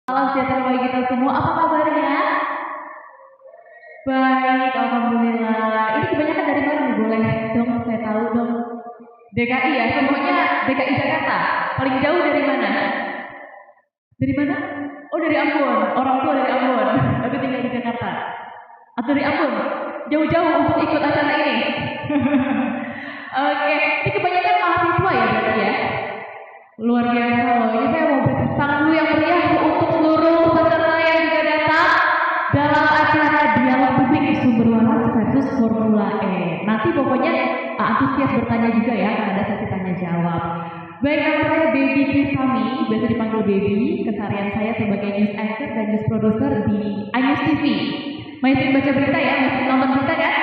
Salam sejahtera bagi kita semua. Apa kabarnya? Baik, alhamdulillah. Ini kebanyakan dari mana nih? Boleh dong, saya tahu dong. DKI ya, semuanya DKI Jakarta. Paling jauh dari mana? Dari mana? Oh, dari Ambon. Orang tua dari Ambon, tapi tinggal di Jakarta. Atau dari Ambon? Jauh-jauh untuk ikut acara ini. Oke, ini kebanyakan mahasiswa ya berarti ya? Luar biasa loh. Ini saya mau beri tangan dulu yang meriah untuk seluruh peserta yang juga datang dalam acara dialog publik sumber waras versus Formula E. Nanti pokoknya antusias bertanya juga ya, akan ada sesi tanya jawab. Baik, nama saya Baby Krisami, biasa dipanggil Baby. Keseharian saya sebagai news anchor dan news producer di iNews TV. Masih baca berita ya, masih nonton berita kan?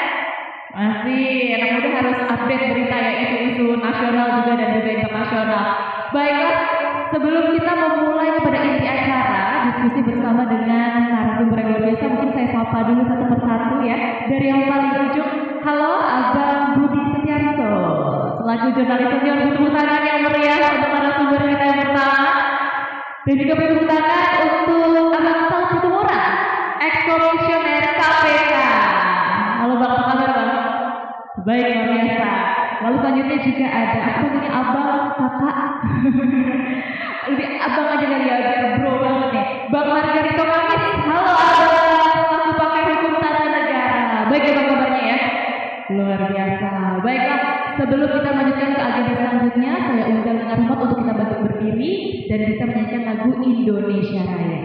Masih, anak muda harus update berita ya, isu-isu nasional juga dan juga internasional. Baiklah, sebelum kita memulai kepada inti acara, diskusi bersama dengan narasumber yang luar biasa, mungkin saya sapa dulu satu persatu ya. Dari yang paling ujung, halo Abang Budi Setiarso. Selaku jurnalis senior, tepuk tangan yang meriah untuk narasumber kita yang pertama. Dan juga tepuk tangan untuk Abang Sal Situmorang, ex-komisioner KPK. Halo Bang, apa kabar Bang? Baik, luar biasa. Lalu selanjutnya juga ada apa namanya abang, kakak. Lebih abang aja kali ya, biar bro banget nih. Bang Margarito Kamis, halo abang, selaku pakar hukum tata negara. Baik ya bang kabarnya ya. Luar biasa. Baiklah, sebelum kita lanjutkan ke agenda selanjutnya, saya undang dengan hormat untuk kita bantu berdiri dan bisa menyanyikan lagu Indonesia Raya.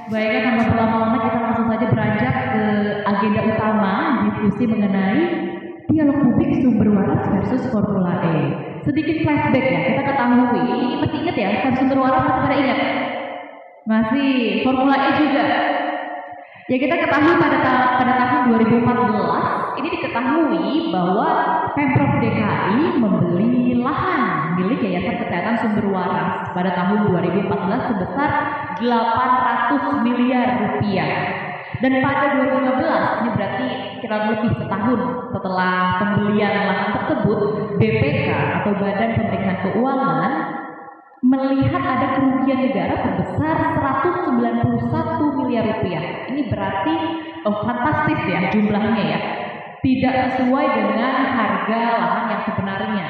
Baiklah, tanpa berlama-lama kita langsung saja beranjak ke agenda utama, diskusi mengenai dialog publik sumber waras versus Formula E. Sedikit flashback ya, kita ketahui, ini masih ingat ya, kan sumber waras masih pada ingat? Masih, Formula E juga. Ya kita ketahui pada tahun 2014, ini diketahui bahwa Pemprov DKI membeli lahan milik Yayasan Kesehatan Sumber Waras pada tahun 2014 sebesar 800 miliar rupiah. Dan pada 2015, ini berarti kira lebih setahun setelah pembelian lahan tersebut, BPK atau Badan Pemeriksaan Keuangan melihat ada kerugian negara sebesar 191 miliar rupiah. Ini berarti fantastis ya jumlahnya ya. Tidak sesuai dengan harga lahan yang sebenarnya.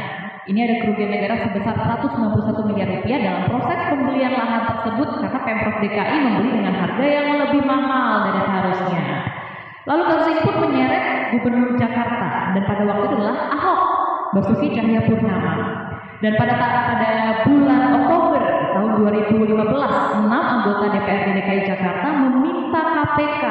Ini ada kerugian negara sebesar 191 miliar rupiah dalam proses pembelian lahan tersebut karena Pemprov DKI membeli dengan harga yang lebih mahal dari seharusnya. Lalu kasus ini pun menyeret Gubernur Jakarta dan pada waktu itu adalah Ahok, Basuki Cahayapurnama. Dan pada bulan Oktober tahun 2015, 6 anggota DPRD DKI Jakarta meminta KPK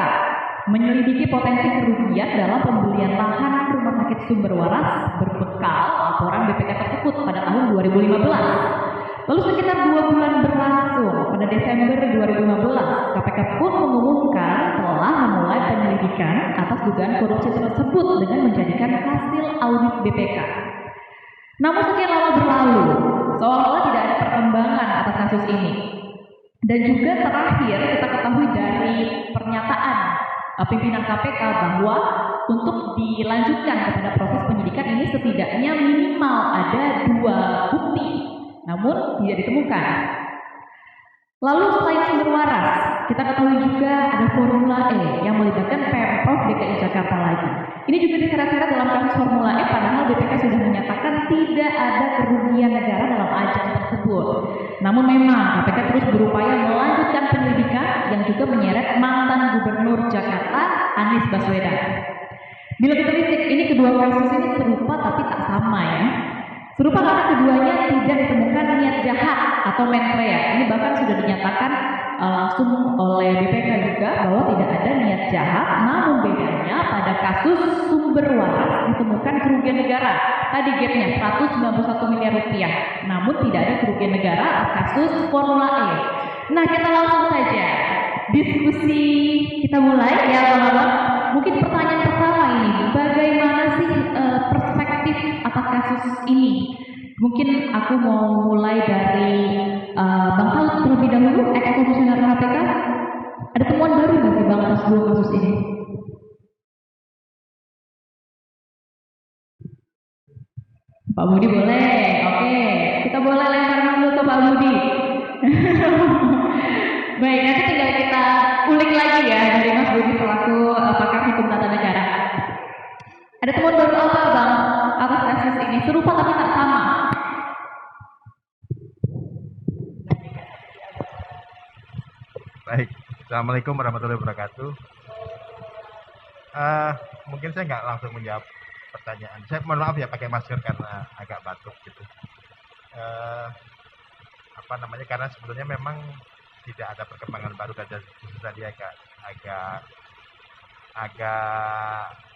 menyelidiki potensi kerugian dalam pembelian lahan rumah sakit sumber waras berbekal laporan BPK tersebut pada tahun 2015. Lalu sekitar 2 bulan berlangsung, pada Desember 2015, KPK pun mengumumkan telah memulai penyelidikan atas dugaan korupsi tersebut dengan menjadikan hasil audit BPK. Namun sekian lama berlalu, seolah-olah tidak ada perkembangan atas kasus ini. Dan juga terakhir kita ketahui dari pernyataan pimpinan KPK bahwa untuk dilanjutkan kepada proses penyidikan ini setidaknya minimal ada 2 bukti, namun tidak ditemukan. Lalu selain sumber waras, kita ketahui juga ada Formula E yang melibatkan Pemprov DKI Jakarta lagi. Ini juga diseret-seret dalam kasus Formula E, padahal BPK sudah menyatakan tidak ada kerugian negara dalam ajang tersebut. Namun memang KPK terus berupaya melanjutkan penyelidikan yang juga menyeret mantan Gubernur Jakarta Anies Baswedan. Bila ditelisik, ini kedua kasus ini serupa tapi tak sama ya. Serupa karena keduanya tidak ditemukan niat jahat atau mens rea. Ini bahkan sudah dinyatakan langsung oleh BPK juga bahwa tidak ada niat jahat. Namun bedanya pada kasus sumber waras ditemukan kerugian negara. Tadi gapnya 191 miliar rupiah. Namun tidak ada kerugian negara atas kasus Formula E. Nah, kita langsung saja diskusi kita mulai ya teman-teman. Mungkin pertanyaan pertama ini, bagaimana sih perspektif atas kasus ini? Mungkin aku mau mulai dari Bang Saud terlebih dahulu, ex-komisioner KPK. Ada temuan baru nggak sih Bang atas 2 kasus ini? Pak Budi boleh, oke. Kita boleh lempar dulu ke Pak Budi. Baik, nanti tinggal kita ulik lagi ya dari Mas Budi selaku pakar hukum tata negara. Ada temuan baru apa Bang atas kasus ini? Serupa tapi tak sama. Baik, Assalamualaikum warahmatullahi wabarakatuh. Mungkin saya nggak langsung menjawab pertanyaan. Saya mohon maaf ya pakai masker karena agak batuk gitu. Karena sebetulnya memang tidak ada perkembangan baru dan justru tadi agak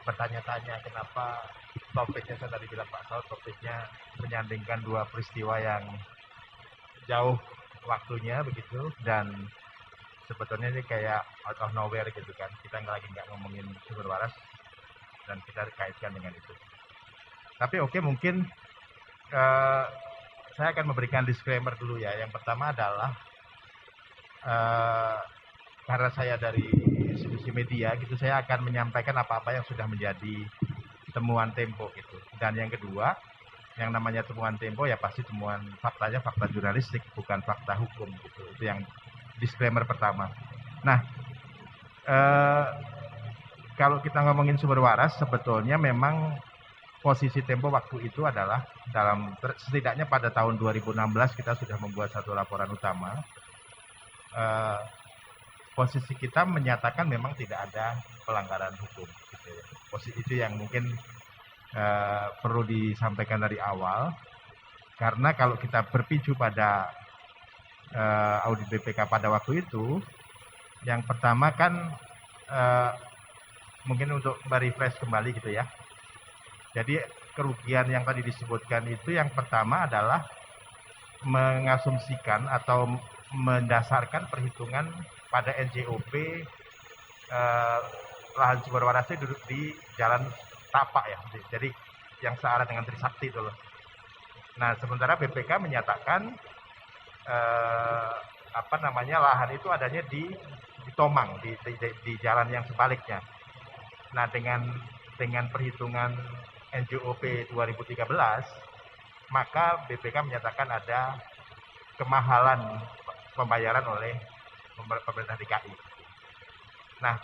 bertanya-tanya kenapa topiknya, saya tadi bilang Pak Saud, topiknya menyandingkan 2 peristiwa yang jauh waktunya begitu, dan sebetulnya ini kayak out of nowhere gitu kan. Kita nggak ngomongin sumber waras dan kita kaitkan dengan itu. Tapi oke, mungkin saya akan memberikan disclaimer dulu ya. Yang pertama adalah karena saya dari institusi media gitu, saya akan menyampaikan apa-apa yang sudah menjadi temuan Tempo gitu. Dan yang kedua, yang namanya temuan Tempo ya pasti temuan faktanya fakta jurnalistik, bukan fakta hukum gitu. Itu yang disclaimer pertama. Nah, kalau kita ngomongin sumber waras, sebetulnya memang posisi Tempo waktu itu adalah setidaknya pada tahun 2016 kita sudah membuat satu laporan utama. Posisi kita menyatakan memang tidak ada pelanggaran hukum. Gitu. Posisi itu yang mungkin perlu disampaikan dari awal, karena kalau kita berpicu pada audit BPK pada waktu itu, yang pertama kan mungkin untuk merefresh kembali gitu ya. Jadi kerugian yang tadi disebutkan itu yang pertama adalah mengasumsikan atau mendasarkan perhitungan pada NJOP lahan sumber warasnya duduk di jalan tapak ya. Jadi yang searah dengan Trisakti itu loh. Nah, sementara BPK menyatakan lahan itu adanya di Tomang, di jalan yang sebaliknya. Nah, dengan perhitungan NJOP 2013, maka BPK menyatakan ada kemahalan pembayaran oleh pemerintah DKI. Nah,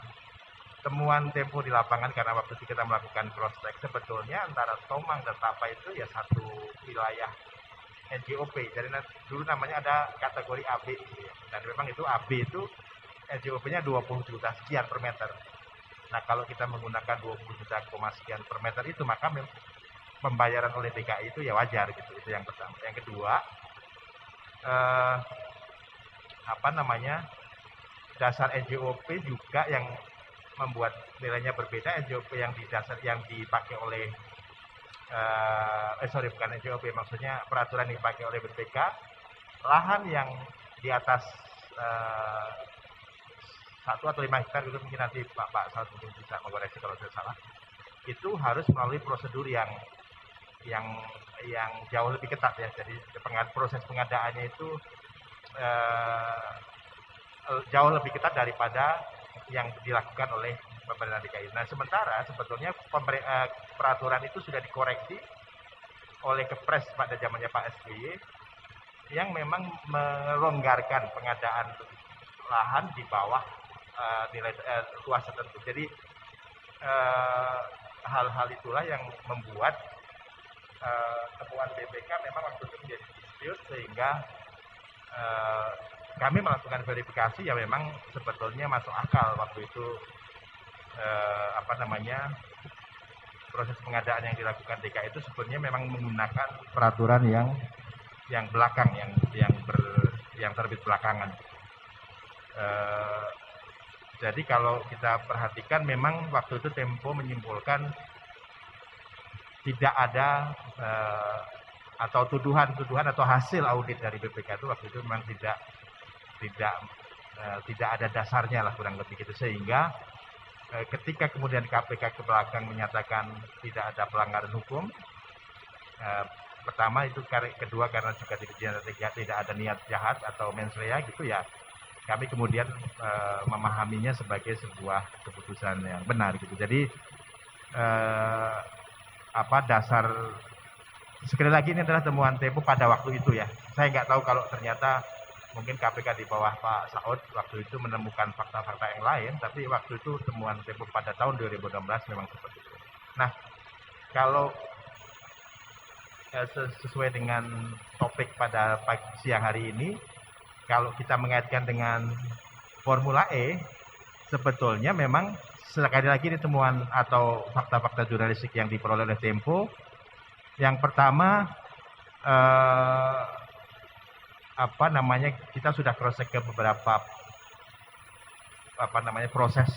temuan Tempo di lapangan, karena waktu itu kita melakukan cross check, sebetulnya antara Tomang dan Tapa itu ya satu wilayah NJOP. Jadi dulu namanya ada kategori AB gitu ya. Dan memang itu AB itu NJOP-nya 20 juta sekian per meter. Nah, kalau kita menggunakan 20 juta sekian per meter itu, maka pembayaran oleh DKI itu ya wajar gitu. Itu yang pertama. Yang kedua, dasar NJOP juga yang membuat nilainya berbeda. NJOP yang dipakai oleh bukan NJOP, maksudnya peraturan yang dipakai oleh BPK, lahan yang di atas 1 atau 5 hektar itu, mungkin nanti Pak Saud mungkin bisa mengoreksi kalau saya salah, itu harus melalui prosedur yang jauh lebih ketat ya. Jadi proses pengadaannya itu jauh lebih ketat daripada yang dilakukan oleh pemerintah DKI. Nah, sementara sebetulnya peraturan itu sudah dikoreksi oleh Kepres pada zamannya Pak SBY yang memang melonggarkan pengadaan lahan di bawah nilai luas tertentu. Jadi hal-hal itulah yang membuat temuan BPK memang waktu itu menjadi dispute, sehingga kami melakukan verifikasi ya memang sebetulnya masuk akal waktu itu proses pengadaan yang dilakukan DKI itu sebenarnya memang menggunakan peraturan yang belakang yang terbit belakangan. Jadi kalau kita perhatikan memang waktu itu Tempo menyimpulkan tidak ada atau tuduhan atau hasil audit dari BPK itu waktu itu memang tidak ada dasarnya lah, kurang lebih gitu, sehingga ketika kemudian KPK ke belakang menyatakan tidak ada pelanggaran hukum, pertama itu, kedua karena juga tidak ada niat jahat atau mens rea gitu ya, kami kemudian memahaminya sebagai sebuah keputusan yang benar gitu. Jadi dasar, sekali lagi ini adalah temuan Tempo pada waktu itu ya. Saya nggak tahu kalau ternyata mungkin KPK di bawah Pak Saud waktu itu menemukan fakta-fakta yang lain, tapi waktu itu temuan Tempo pada tahun 2016 memang seperti itu. Nah, kalau sesuai dengan topik pada siang hari ini, kalau kita mengaitkan dengan Formula E, sebetulnya memang sekali lagi ini temuan atau fakta-fakta jurnalistik yang diperoleh oleh Tempo. Yang pertama, kita sudah cross check ke beberapa proses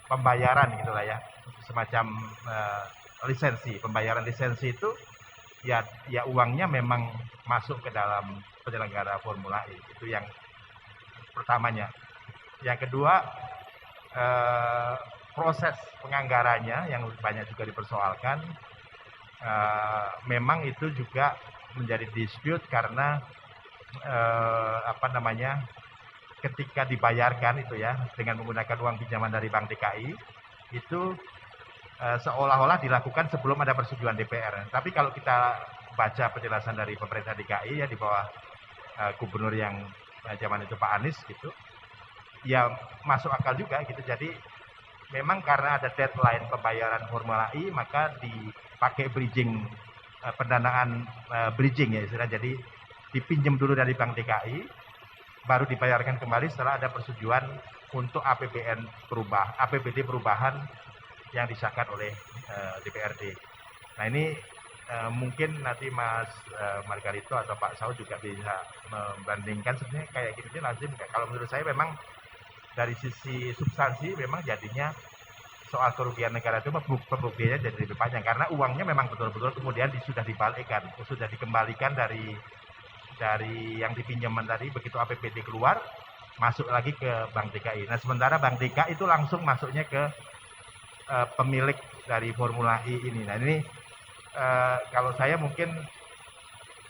pembayaran gitulah ya, semacam lisensi, pembayaran lisensi itu ya uangnya memang masuk ke dalam penyelenggara Formula E. Itu yang pertamanya. Yang kedua, proses penganggarannya yang banyak juga dipersoalkan, memang itu juga menjadi dispute karena ketika dibayarkan itu ya dengan menggunakan uang pinjaman dari Bank DKI itu seolah-olah dilakukan sebelum ada persetujuan DPR. Tapi kalau kita baca penjelasan dari pemerintah DKI ya di bawah gubernur yang zaman itu Pak Anies gitu, ya masuk akal juga gitu. Jadi memang karena ada deadline pembayaran Formula E, maka dipakai bridging, pendanaan bridging ya istilah. Jadi dipinjam dulu dari Bank DKI, baru dibayarkan kembali setelah ada persetujuan untuk APBD perubahan yang disahkan oleh DPRD. Nah ini mungkin nanti Mas Margarito atau Pak Saud juga bisa membandingkan sebenarnya kayak gitu lazim nggak? Kalau menurut saya memang dari sisi substansi memang jadinya soal kerugian negara itu pembuktiannya jadi lebih panjang karena uangnya memang betul-betul kemudian sudah dibalikkan, sudah dikembalikan dari yang dipinjaman tadi, begitu APBD keluar masuk lagi ke Bank DKI. Nah sementara Bank DKI itu langsung masuknya ke pemilik dari Formula E ini. Nah ini kalau saya mungkin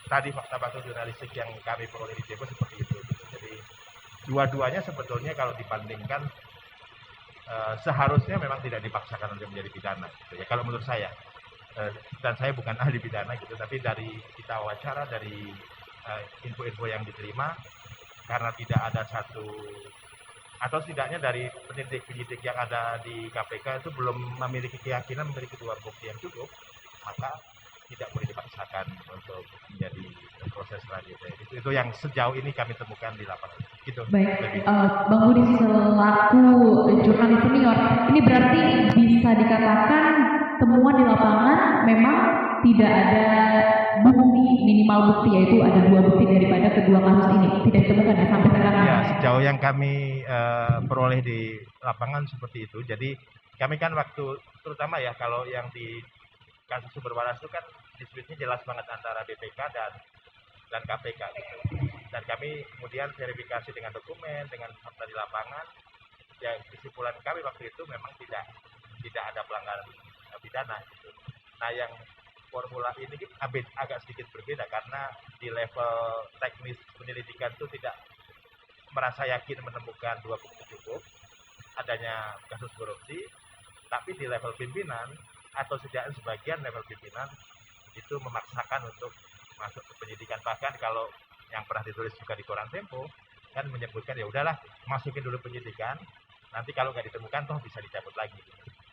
tadi fakta-fakta jurnalistik yang kami peroleh di Tempo seperti itu. Jadi dua-duanya sebetulnya kalau dibandingkan seharusnya memang tidak dipaksakan untuk menjadi pidana. Gitu ya kalau menurut saya. Dan saya bukan ahli pidana gitu, tapi dari kita wawancara, dari info-info yang diterima, karena tidak ada satu atau setidaknya dari penyidik yang ada di KPK itu belum memiliki keyakinan memiliki dua bukti yang cukup, maka tidak boleh dipaksakan untuk menjadi proses selanjutnya. Itu yang sejauh ini kami temukan di lapangan. Gitu. Baik, Bang Budi selaku jurnalis senior, ini berarti bisa dikatakan temuan di lapangan memang tidak ada bukti, minimal bukti, yaitu ada 2 bukti daripada kedua kasus ini tidak ditemukan ya sampai sekarang. Ya, sejauh yang kami peroleh di lapangan seperti itu. Jadi kami kan waktu terutama ya kalau yang di kasus sumber waras itu kan dispute-nya jelas banget antara BPK dan KPK gitu. Dan kami kemudian verifikasi dengan dokumen, dengan fakta di lapangan. Ya kesimpulan kami waktu itu memang tidak ada pelanggaran pidana gitu. Nah yang formula ini agak sedikit berbeda karena di level teknis penyelidikan itu tidak merasa yakin menemukan dua bukti cukup adanya kasus korupsi, tapi di level pimpinan atau setidaknya sebagian level pimpinan itu memaksakan untuk masuk ke penyidikan. Bahkan kalau yang pernah ditulis juga di koran Tempo kan menyebutkan ya udahlah masukin dulu penyidikan, nanti kalau nggak ditemukan toh bisa dicabut lagi.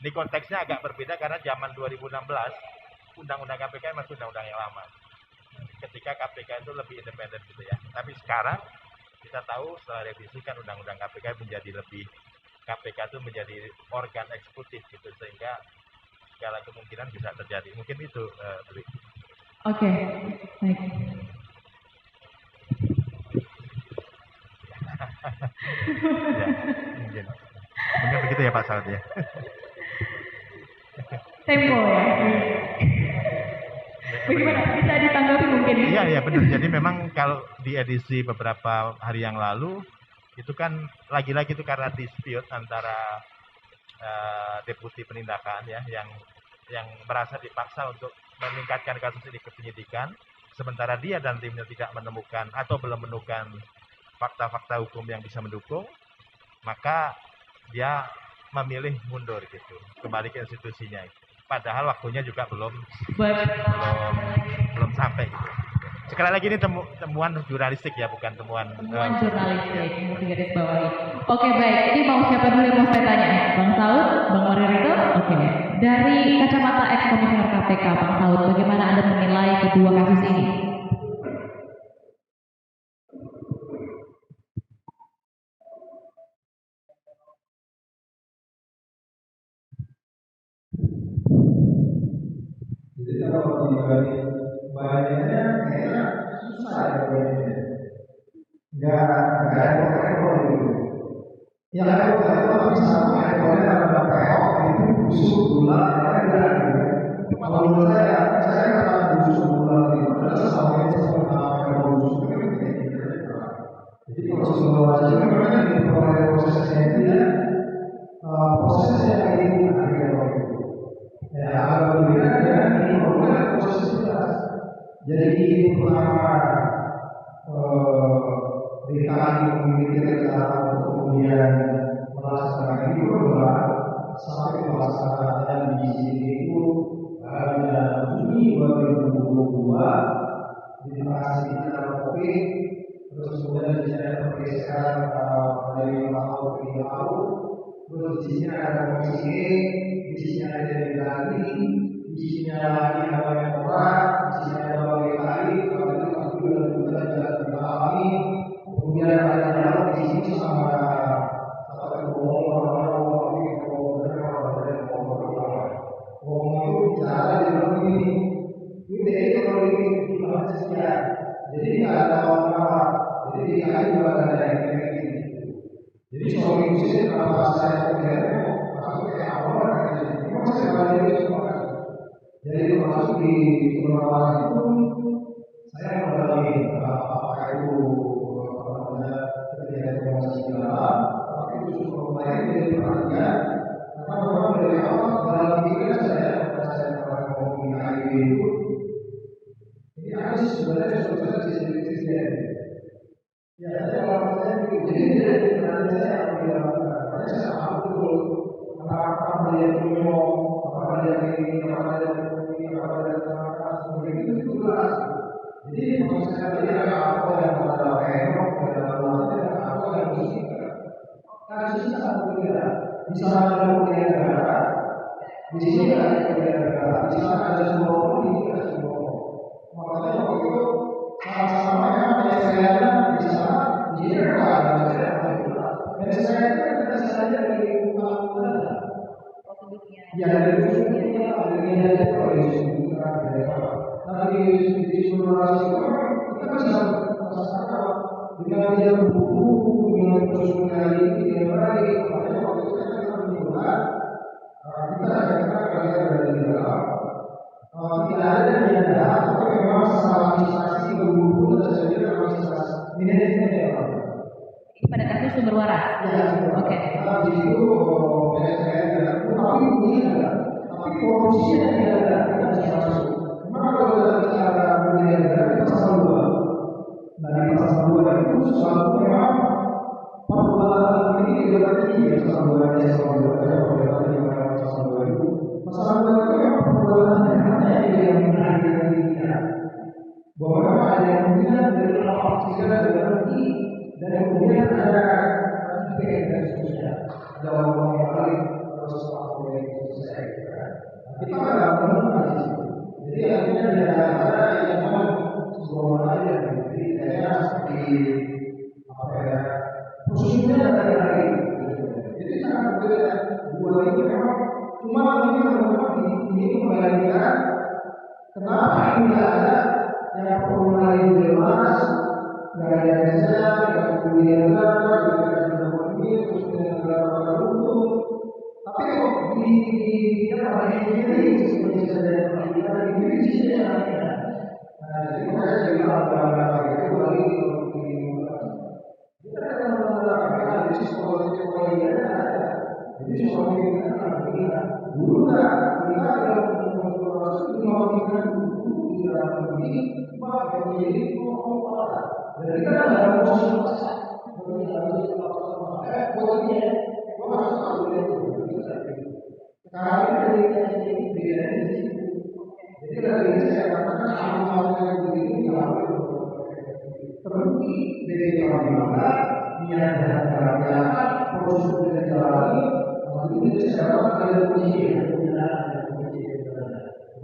Ini konteksnya agak berbeda karena zaman 2016 undang-undang KPK masih undang-undang yang lama. Ketika KPK itu lebih independen gitu ya. Tapi sekarang kita tahu setelah revisi kan undang-undang KPK menjadi lebih KPK itu menjadi organ eksekutif gitu sehingga segala kemungkinan bisa terjadi. Mungkin itu Dwi. Oke, baik. Ya, mungkin begitu ya Pak Saud ya. Tempo ya. Bagaimana bisa ditanggapi mungkin? Iya benar. Jadi memang kalau di edisi beberapa hari yang lalu itu kan lagi-lagi itu karena dispute antara deputi penindakan ya yang merasa dipaksa untuk meningkatkan kasus ini ke penyidikan, sementara dia dan timnya tidak menemukan atau belum menemukan fakta-fakta hukum yang bisa mendukung, maka dia memilih mundur gitu, kembali ke institusinya. Padahal waktunya juga belum sampai gitu. Sekali lagi ini temuan jurnalistik ya, bukan temuan jurnalistik, garis bawahi. Oke baik, ini mau siapa dulu yang mau saya tanya? Bang Saud, Bang Maririto? Oke. Dari kacamata ex-komisioner KPK, Bang Saud, bagaimana Anda menilai kedua kasus ini? Jadi kalau dibanding banyaknya kayaknya susah ya banyaknya. Nggak ada ekor gitu. Yang ekor itu bisa ekornya ada peok itu busuk gula yang ada gitu. Kalau menurut saya kata busuk gula itu adalah sama itu seperti ekor busuk itu. Jadi kalau sumber waras itu memang diperoleh prosesnya itu ya prosesnya kayak ini akhirnya. Ya, agak berbeda dengan ini merupakan proses jelas. Jadi pertama DKI memiliki rencana untuk kemudian melaksanakan itu adalah sampai pelaksanaan di sini itu pada Juni 2022 di lokasi dalam COVID, terus kemudian di sini ada pergeseran dari tahun ke tahun, terus di sini ada komisi E, di sini ada delegasi, di sini ada Menpora, di sini ada BKI, dan dipahami. Kemudian ada dialog di sini sama ketua itu bicara di dalam ini. Ini kalau ini dibahas sekian. Jadi nggak ada orang-orang. Jadi DKI juga ada yang kayak gini. Jadi soal itu kenapa saya kemudian masuk ke awal ini masih ada di semua. Jadi masuk di beberapa itu saya mendalami apakah itu kejadian promosi dalam, tapi itu mulai dari perhatian karena memang dari awal dalam pikiran saya mau mengenai itu ini ada sih sebenarnya sudah disediakan. Ya, saya kalau saya jadi nanti saya bilang saya paham betul apa dia punya apa dia ini apa seperti itu jelas. Jadi maksud saya tadi apa yang ada error dalam apa yang disita. Kasus ini sangat berbeda. Di sana ada kemudian negara, di sini ada kemudian negara, di sana ada semua di sini ada semua. Makanya waktu itu sama-sama yang saya di sana di sini ada saya dan saya itu saja dari undang-undang. Ya dari usulnya ada dari nanti di simulasi itu kita bisa merasakan dengan dia berburu, dengan terus mengalir dengan baik, makanya waktu itu kita akan mencoba kita akan kalian dari dalam tidak ada yang dalam, tapi memang secara administrasi berburu dan sebenarnya administrasi manajemen ya Pak. Ini pada kasus sumber waras. Ya, Oke. di situ PSN tapi tidak, tapi korupsinya tidak ada, tidak bisa masuk. Karena kalau kita bicara budaya di pasal 2, nah di pasal 2 itu suatu memang perbuatan ini berarti ya pasal 2 ya pasal 2 ya perbuatan yang pasal 2 itu pasal 2 itu memang perbuatan yang hanya yang mengakhiri dia bahwa memang ada yang kemudian dari apa tidak ada nanti dan kemudian ada IP dan seterusnya ada orang yang lain terus apa yang selesai kita nggak menemukan di situ jadi akhirnya ada yang memang sebuah aja jadi kayaknya seperti apa ya prosedurnya dari lain jadi sangat berbeda dua ini memang cuma ini teman-teman ini kembalikan kenapa ini tidak ada yang perlu lain jelas nggak ada desa nggak kemudian negara nggak ada ini terus dengan negara hukum tapi kok di ini seperti saya katakan ini di sini ada nah jadi saya juga apa itu lagi kita akan melakukan di sekolah jadi sekolah kita dulu kita dalam itu melakukan di dalam ini maka menjadi pokok dan kita dalam proses sekarang ini jadi beda jadi dari saya katakan hal-hal yang begini terbukti dari mana niat dan karya proses dijalani lalu itu secara ada kunci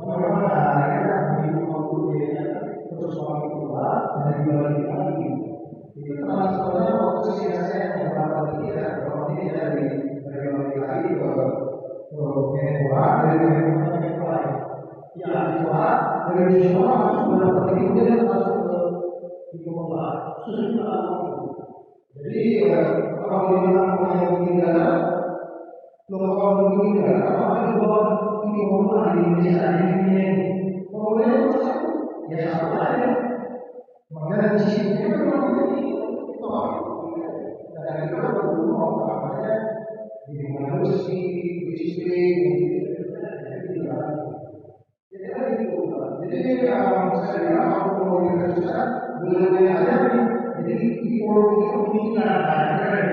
memang akhirnya begitu mampu dia terus mampu keluar dan dibalik lagi itu termasuk sebenarnya waktu saya yang berapa dia kalau ini dari balik lagi ke mengelola dari mengelola ya keluar dari semua masuk dalam pergi dia masuk ke mengelola susah jadi kalau dibilang punya tinggal lokal begini apa itu bahwa ini mengelola di Indonesia ini mengelola itu ya satu aja makanya di sini memang ini dan kita perlu mau namanya di mana sih disiplin jadi saya bilang kalau mau dikerjakan belum ada jadi tipologi kepemimpinan ada yang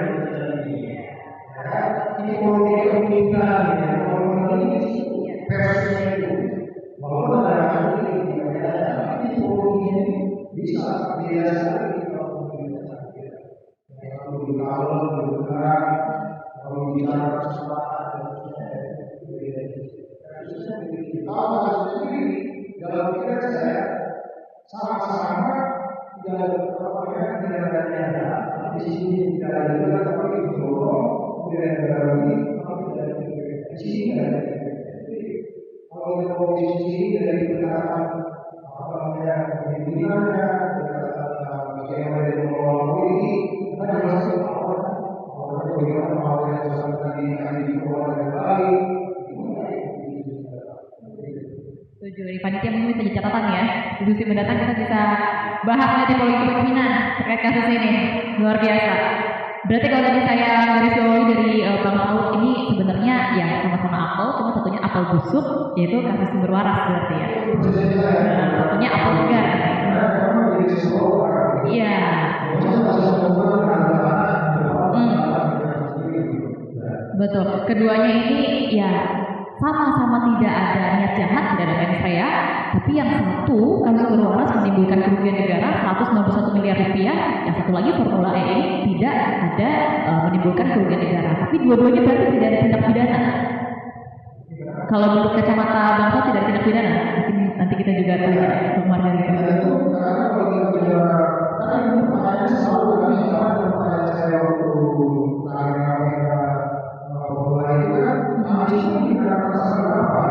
tipologi kepemimpinan kalau ini versinya itu walaupun ada kasus yang tidak ada tapi tipologinya ini bisa beda sekali kalau bergerak kalau bicara kesempatan kalau kasus sendiri dalam pikiran saya sama-sama tidak ada niatnya di sini tidak ada juga tapi di Solo kemudian ada lagi tapi tidak ada di sini tidak ada kalau kita mau diskusi dari pendekatan apa namanya pemimpinannya bagaimana dia mengelola politik kita masih awal bagaimana awal yang bersama tadi dikelola dengan baik. Setuju, dari panitia mungkin bisa jadi catatan ya. Diskusi mendatang kita bisa bahas nanti tipologi kepemimpinan terkait kasus ini. Luar biasa. Berarti kalau tadi saya garis bawahi dari Bang Saud ini sebenarnya ya sama-sama apel, cuma satunya apel busuk, yaitu kasus sumber waras berarti ya. Satunya apel segar. Iya. Betul. Keduanya ini ya sama-sama tidak ada niat jahat, tidak ada mens rea, tapi yang satu kasus sumber waras menimbulkan kerugian negara 191 miliar rupiah, yang satu lagi Formula E ini tidak ada menimbulkan kerugian negara, tapi dua-duanya berarti tidak ada tindak pidana. Kalau menurut kacamata bangsa tidak ada tindak pidana, mungkin nanti kita juga tanya ke Margarita. Itu karena kalau kita bicara, karena ini pertanyaannya selalu kami sama dengan pertanyaan saya waktu mereka Formula E itu kan mahasiswa kita pasal berapa?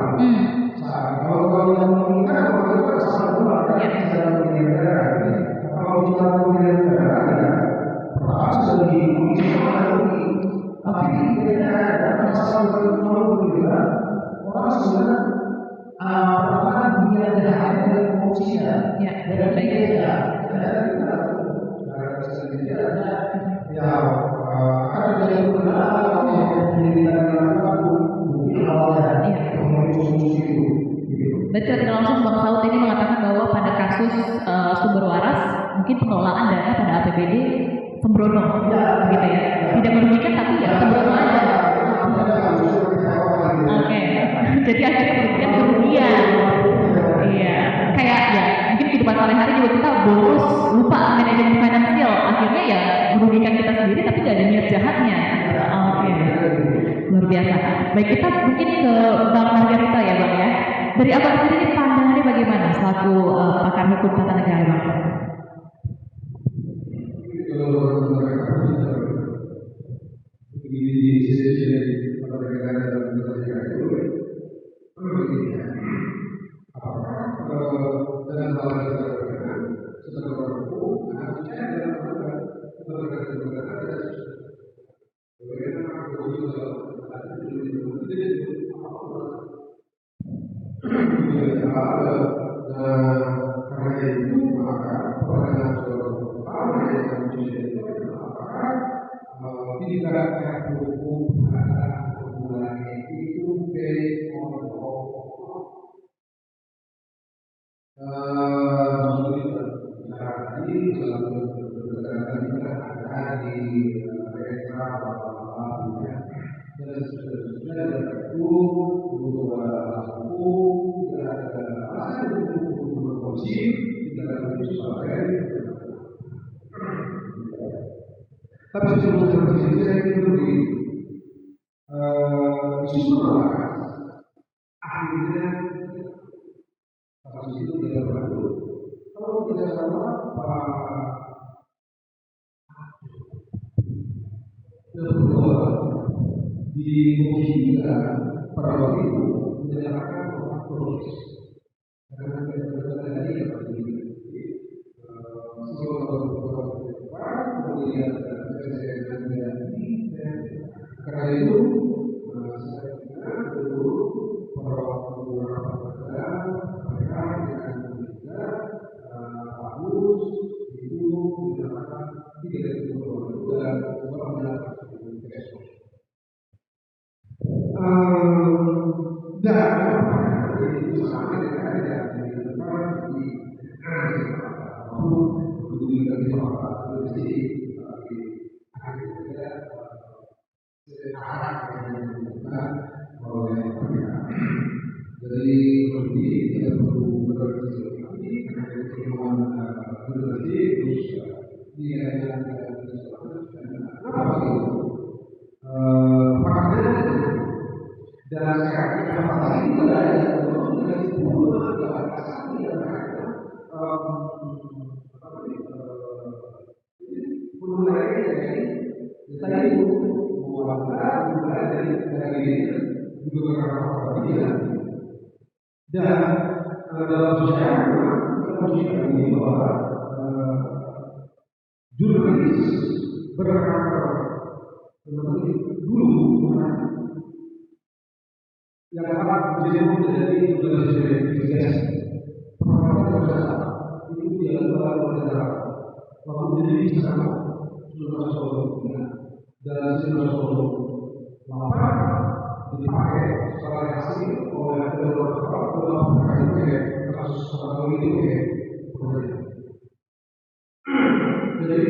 Kalau yang mengingat kalau itu pasal 2 kan dalam negara. Kalau bicara negara Dan secara tidak langsung Bang Saud ini mengatakan bahwa pada kasus sumber waras mungkin pengelolaan dana pada APBD sembrono, gitu ya. Tidak merugikan tapi ya sembrono aja. Oke, jadi akhirnya merugikan kerugian. Iya, kayak ya mungkin kehidupan sehari-hari juga kita boros, lupa manajemen finansial, akhirnya ya merugikan kita sendiri tapi gak ada niat jahatnya. Oke, luar biasa. Baik, kita mungkin ke Bang Margarita ya Bang ya. Dari Abang sendiri pandangannya bagaimana selaku pakar hukum tata negara Bang? Karena itu maka pertanyaan pertama yang kami apakah tindakan hukum terhadap perbuatan itu based on the law? Bicara tadi selalu berdasarkan kita ada di Restra dan seterusnya dan itu butuh hukum tidak ada alasan untuk berfungsi tidak ada sebagai tapi sebelum seperti itu saya ingin begini semua akhirnya kasus itu tidak berlaku kalau tidak salah kedua di komisi juga pada waktu itu menyatakan bahwa proses karena tadi kemudian karena itu saya kira perlu mereka dengan juga bagus itu menyatakan tidak diperlukan dan juga menyatakan dan itu sama dengan yang dilakukan di jadi lebih tidak perlu berarti karena pertemuan berarti terus dia yang apa itu faktanya dan sekarang kita fakta itu ada yang dulu ada satu yang mulai dari tadi mulai dari juga karena dia dan dalam sejarah kita harus ingat bahwa jurnalis berkarakter dulu yang akan menjadi jurnalis investigasi itu dia baru negara waktu jadi sama sudah dan sudah lapar dipakai sebagai hasil oleh kasus seperti itu jadi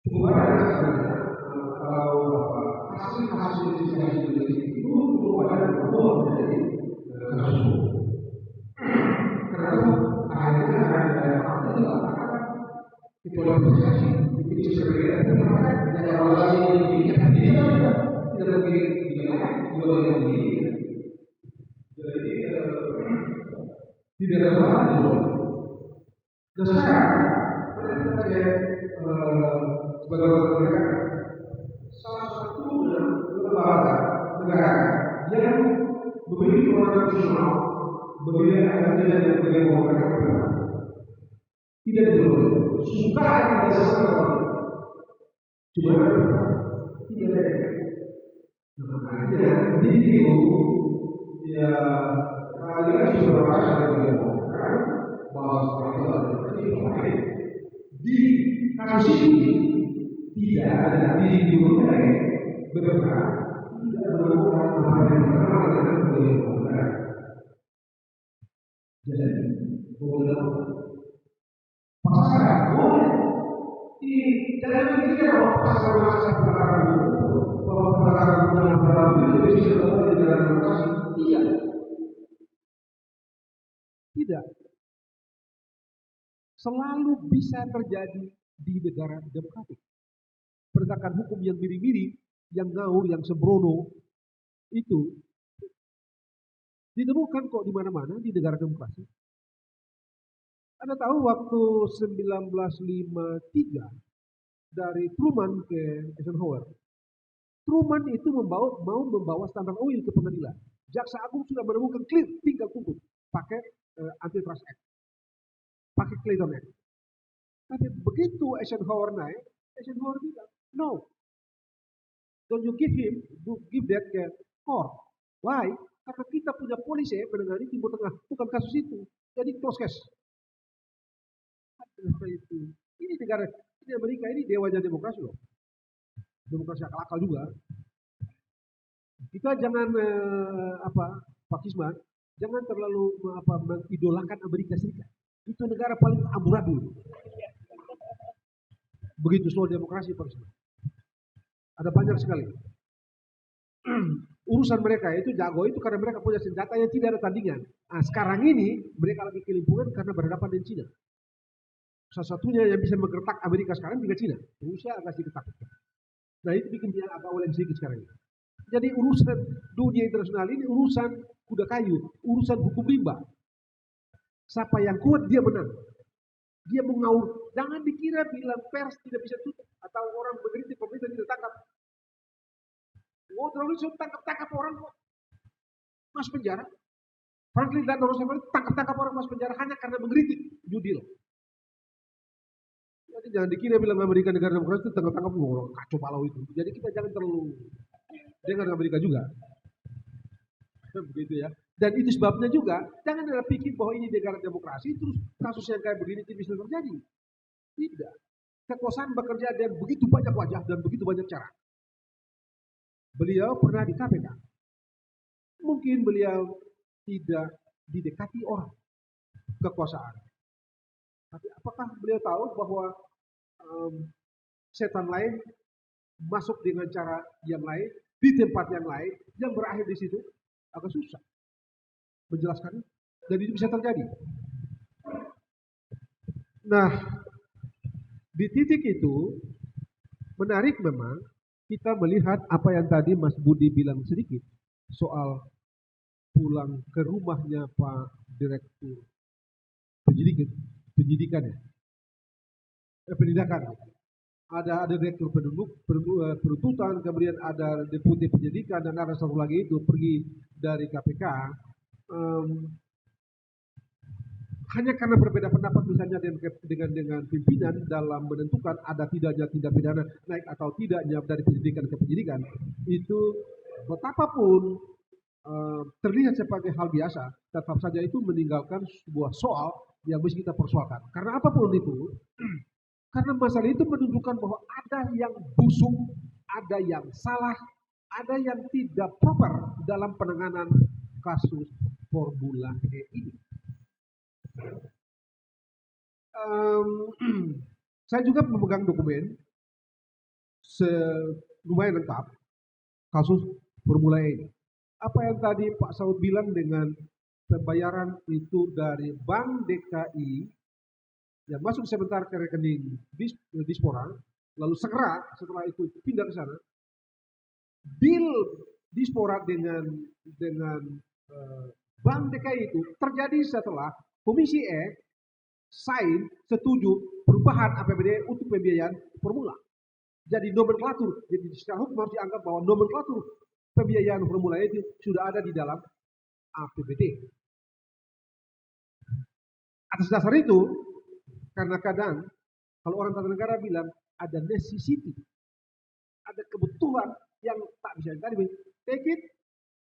cukup ada sebenarnya kalau hasil investigasi itu cukup ada bahwa menjadi kasus karena itu akhirnya ada fakta yang mengatakan dipolitisasi itu sebenarnya yang evaluasi yang tidak lebih juga yang ini jadi tidak ada masalah dan sekarang saya sebagai negara salah satu lembaga negara yang memiliki orang profesional berbeda dengan yang berbeda tidak boleh suka tidak sesuatu cuma tidak ada makanya di itu ya kalian sudah merasa dengan bahwa seperti di kasus ini tidak ada di dunia berperan tidak menemukan apa yang Jadi, boleh pasangan boleh. Jangan dikira bahwa pasangan pelanggaran hukum, bahwa pelanggaran hukum yang berat itu bisa dilakukan di negara demokrasi. Tidak. Tidak. Selalu bisa terjadi di negara demokratik. Penegakan hukum yang miring-miring, yang ngawur, yang sembrono, itu ditemukan kok di mana-mana di negara demokrasi. Anda tahu waktu 1953 dari Truman ke Eisenhower, Truman itu mau membawa Standard Oil ke pengadilan. Jaksa Agung sudah menemukan clear, tinggal tuntut pakai Antitrust Act, pakai Clayton Act. Tapi begitu Eisenhower naik, Eisenhower bilang, no, don't you give that ke court. Why? Karena kita punya polisi menangani Timur Tengah, bukan kasus itu. Jadi close case. Ini negara, ini Amerika, ini dewanya demokrasi loh. Demokrasi akal-akal juga. Kita jangan Pak Kisman, jangan terlalu mengidolakan Amerika Serikat. Itu negara paling amburadul. Begitu soal demokrasi Pak Kisman. Ada banyak sekali. Urusan mereka itu jago itu karena mereka punya senjata yang tidak ada tandingan. Nah, sekarang ini mereka lagi kelimpungan karena berhadapan dengan Cina. Salah satunya yang bisa menggertak Amerika sekarang juga Cina. Rusia agak sedikit takut. Nah itu bikin dia agak oleng sedikit sekarang ini. Jadi urusan dunia internasional ini urusan kuda kayu, urusan hukum rimba. Siapa yang kuat dia menang. Dia mau ngaur. Jangan dikira bilang pers tidak bisa tutup atau orang mengkritik pemerintah tidak tangkap. Terlalu tangkap orang kok. Mas penjara. Franklin dan Roosevelt tangkap orang mas penjara hanya karena mengkritik New Deal. Jadi jangan dikira bilang Amerika negara demokrasi itu tangkap orang kacau balau itu. Jadi kita jangan terlalu dengar Amerika juga. Begitu ya. Dan itu sebabnya juga jangan ada pikir bahwa ini negara demokrasi terus kasus yang kayak begini tidak bisa terjadi. Tidak. Kekuasaan bekerja dan begitu banyak wajah dan begitu banyak cara. Beliau pernah di KPK. Mungkin beliau tidak didekati orang kekuasaan. Tapi apakah beliau tahu bahwa setan lain masuk dengan cara yang lain, di tempat yang lain, yang berakhir di situ? Agak susah menjelaskannya. Dan itu bisa terjadi. Nah, di titik itu, menarik memang, kita melihat apa yang tadi Mas Budi bilang sedikit, soal pulang ke rumahnya Pak Direktur pendidikan ya. Pendidikan. Ada direktur penuntutan, kemudian ada deputi penyidikan, dan ada satu lagi itu pergi dari KPK. Hanya karena berbeda pendapat misalnya dengan pimpinan dalam menentukan ada tidaknya tindak pidana naik atau tidaknya dari penyidikan ke penyidikan, itu betapapun terlihat sebagai hal biasa, tetap saja itu meninggalkan sebuah soal yang mesti kita persoalkan. Karena apapun itu, karena masalah itu menunjukkan bahwa ada yang busuk, ada yang salah, ada yang tidak proper dalam penanganan kasus Formula E ini. Saya juga memegang dokumen lumayan lengkap kasus Formula E ini. Apa yang tadi Pak Saud bilang dengan pembayaran itu dari Bank DKI yang masuk sebentar ke rekening Dispora, lalu segera setelah itu pindah ke sana. Deal Dispora dengan Bank DKI itu terjadi setelah Komisi E sign setuju perubahan APBD untuk pembiayaan Formula. Jadi nomenklatur, jadi secara hukum harus dianggap bahwa nomenklatur pembiayaan Formula E itu sudah ada di dalam APBD. Atas dasar itu, karena kadang kalau orang tata negara bilang ada necessity, ada kebutuhan yang tak bisa dicari, take it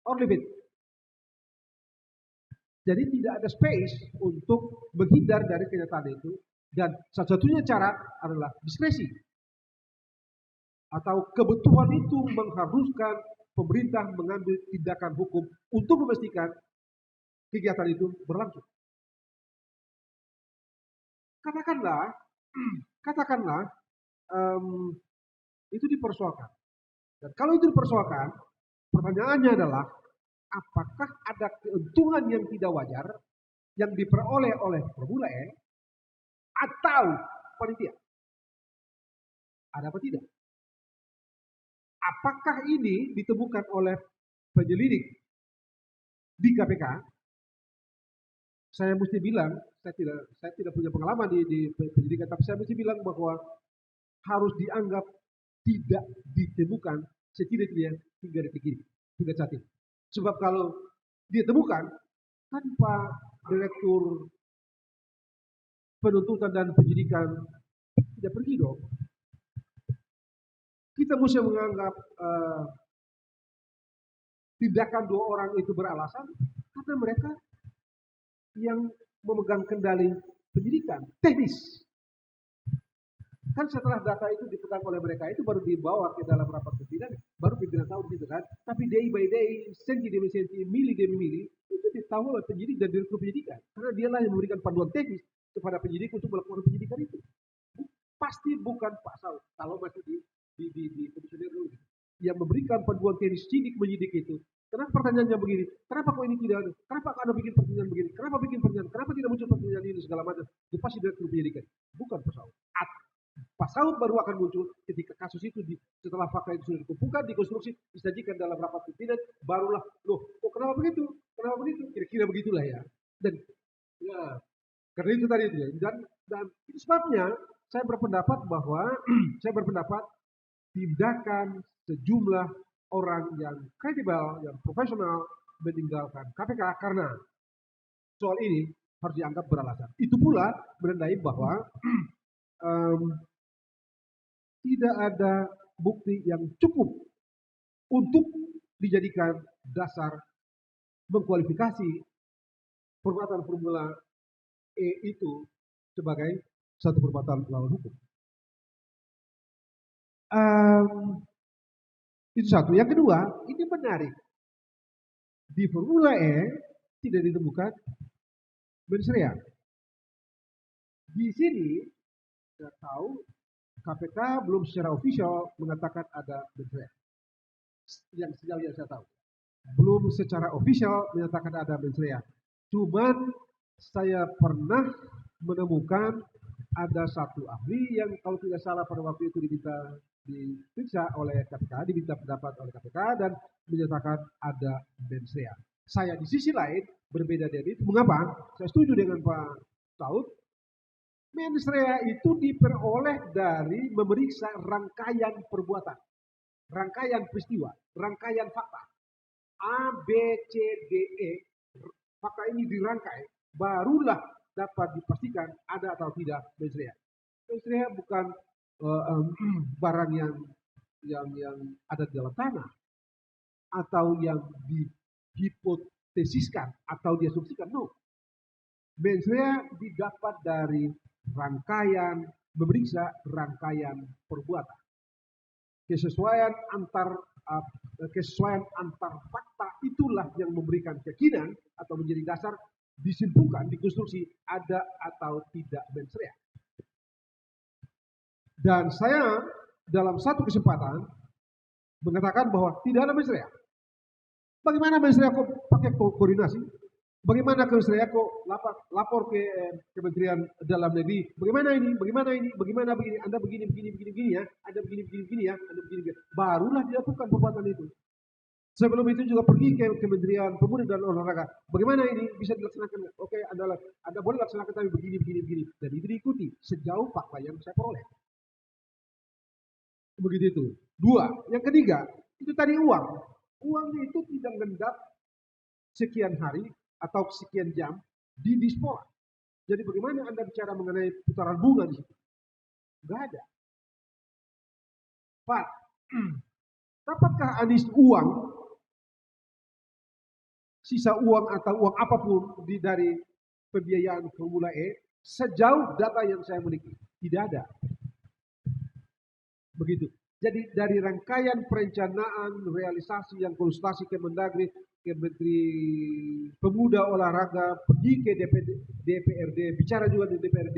or leave it. Jadi tidak ada space untuk menghindar dari kenyataan itu, dan satu-satunya cara adalah diskresi. Atau kebutuhan itu mengharuskan pemerintah mengambil tindakan hukum untuk memastikan kegiatan itu berlangsung. katakanlah, katakanlah itu dipersoalkan. Dan kalau itu dipersoalkan, pertanyaannya adalah apakah ada keuntungan yang tidak wajar yang diperoleh oleh Formula E atau panitia? Ada apa tidak? Apakah ini ditemukan oleh penyelidik di KPK? Saya mesti bilang, saya tidak punya pengalaman di penyidikan, tapi saya mesti bilang bahwa harus dianggap tidak ditemukan setidaknya hingga detik ini, hingga saat ini. Sebab kalau ditemukan tanpa direktur penuntutan dan penyidikan tidak pergi dong. Kita mesti menganggap tindakan dua orang itu beralasan karena mereka yang memegang kendali penyidikan teknis. Kan setelah data itu dipegang oleh mereka itu baru dibawa ke dalam rapat pimpinan, baru pimpinan tahu gitu kan. Tapi day by day, senti demi senti, mili demi mili, itu ditahu oleh penyidik dan direktur penyidikan. Karena dialah yang memberikan panduan teknis kepada penyidik untuk melakukan penyidikan itu. Pasti bukan Pak Saud, kalau masih di komisioner dulu. Yang memberikan panduan teknis sidik menyidik itu. Kenapa pertanyaannya begini? Kenapa kok ini tidak ada? Kenapa Anda bikin pertanyaan begini? Kenapa bikin pertanyaan? Kenapa tidak muncul pertanyaan ini segala macam? Itu pasti direktur penyidikan. Bukan Pak Saud. Pak Saud baru akan muncul ketika kasus itu setelah fakta itu sudah dikumpulkan, dikonstruksi, disajikan dalam rapat pimpinan, barulah, loh, kok kenapa begitu? Kenapa begitu? Kira-kira begitulah ya. Dan ya, karena itu tadi itu ya. Dan itu sebabnya saya berpendapat bahwa tindakan sejumlah orang yang kredibel, yang profesional meninggalkan KPK karena soal ini harus dianggap beralasan. Itu pula menandai bahwa tidak ada bukti yang cukup untuk dijadikan dasar mengkualifikasi perbuatan Formula E itu sebagai satu perbuatan melawan hukum. Itu satu. Yang kedua, ini menarik. Di Formula E tidak ditemukan mens rea. Di sini saya tahu KPK belum secara official mengatakan ada mens rea. Yang sejauh yang saya tahu. Belum secara official menyatakan ada mens rea. Cuman saya pernah menemukan ada satu ahli yang kalau tidak salah pada waktu itu diperiksa oleh KPK, diminta pendapat oleh KPK dan menyatakan ada mens rea. Saya di sisi lain berbeda dari itu. Mengapa? Saya setuju dengan Pak Saud. Mens rea itu diperoleh dari memeriksa rangkaian perbuatan, rangkaian peristiwa, rangkaian fakta. A, B, C, D, E. Fakta ini dirangkai, barulah dapat dipastikan ada atau tidak mens rea. Mens rea bukan barang yang ada di dalam tanah atau yang dihipotesiskan atau diasumsikan. No. Mens rea didapat dari rangkaian, memeriksa rangkaian perbuatan. Kesesuaian antar fakta itulah yang memberikan keyakinan atau menjadi dasar disimpulkan, dikonstruksi ada atau tidak mens rea. Dan saya dalam satu kesempatan mengatakan bahwa tidak ada mens rea. Bagaimana mens rea kok pakai koordinasi? Bagaimana mens rea kok lapor ke Kementerian Dalam Negeri? Bagaimana ini? Bagaimana begini? Anda begini ya? Anda begini ya? Anda begini. Barulah dilakukan perbuatan itu. Sebelum itu juga pergi ke Kementerian Pemuda dan Olahraga. Bagaimana ini bisa dilaksanakan? Oke, Anda boleh laksanakan tapi begini. Dan itu diikuti sejauh fakta yang saya peroleh. Begitu itu. Dua. Yang ketiga, itu tadi uang. Uang itu tidak ngendap sekian hari atau sekian jam di dispora. Jadi bagaimana Anda bicara mengenai putaran bunga di situ? Enggak ada. Pak, dapatkah Anies uang, sisa uang atau uang apapun dari pembiayaan Formula E sejauh data yang saya miliki? Tidak ada. Begitu. Jadi dari rangkaian perencanaan, realisasi yang konsultasi Kemendagri, ke Menteri Pemuda Olahraga, pergi ke DPRD, bicara juga di DPRD,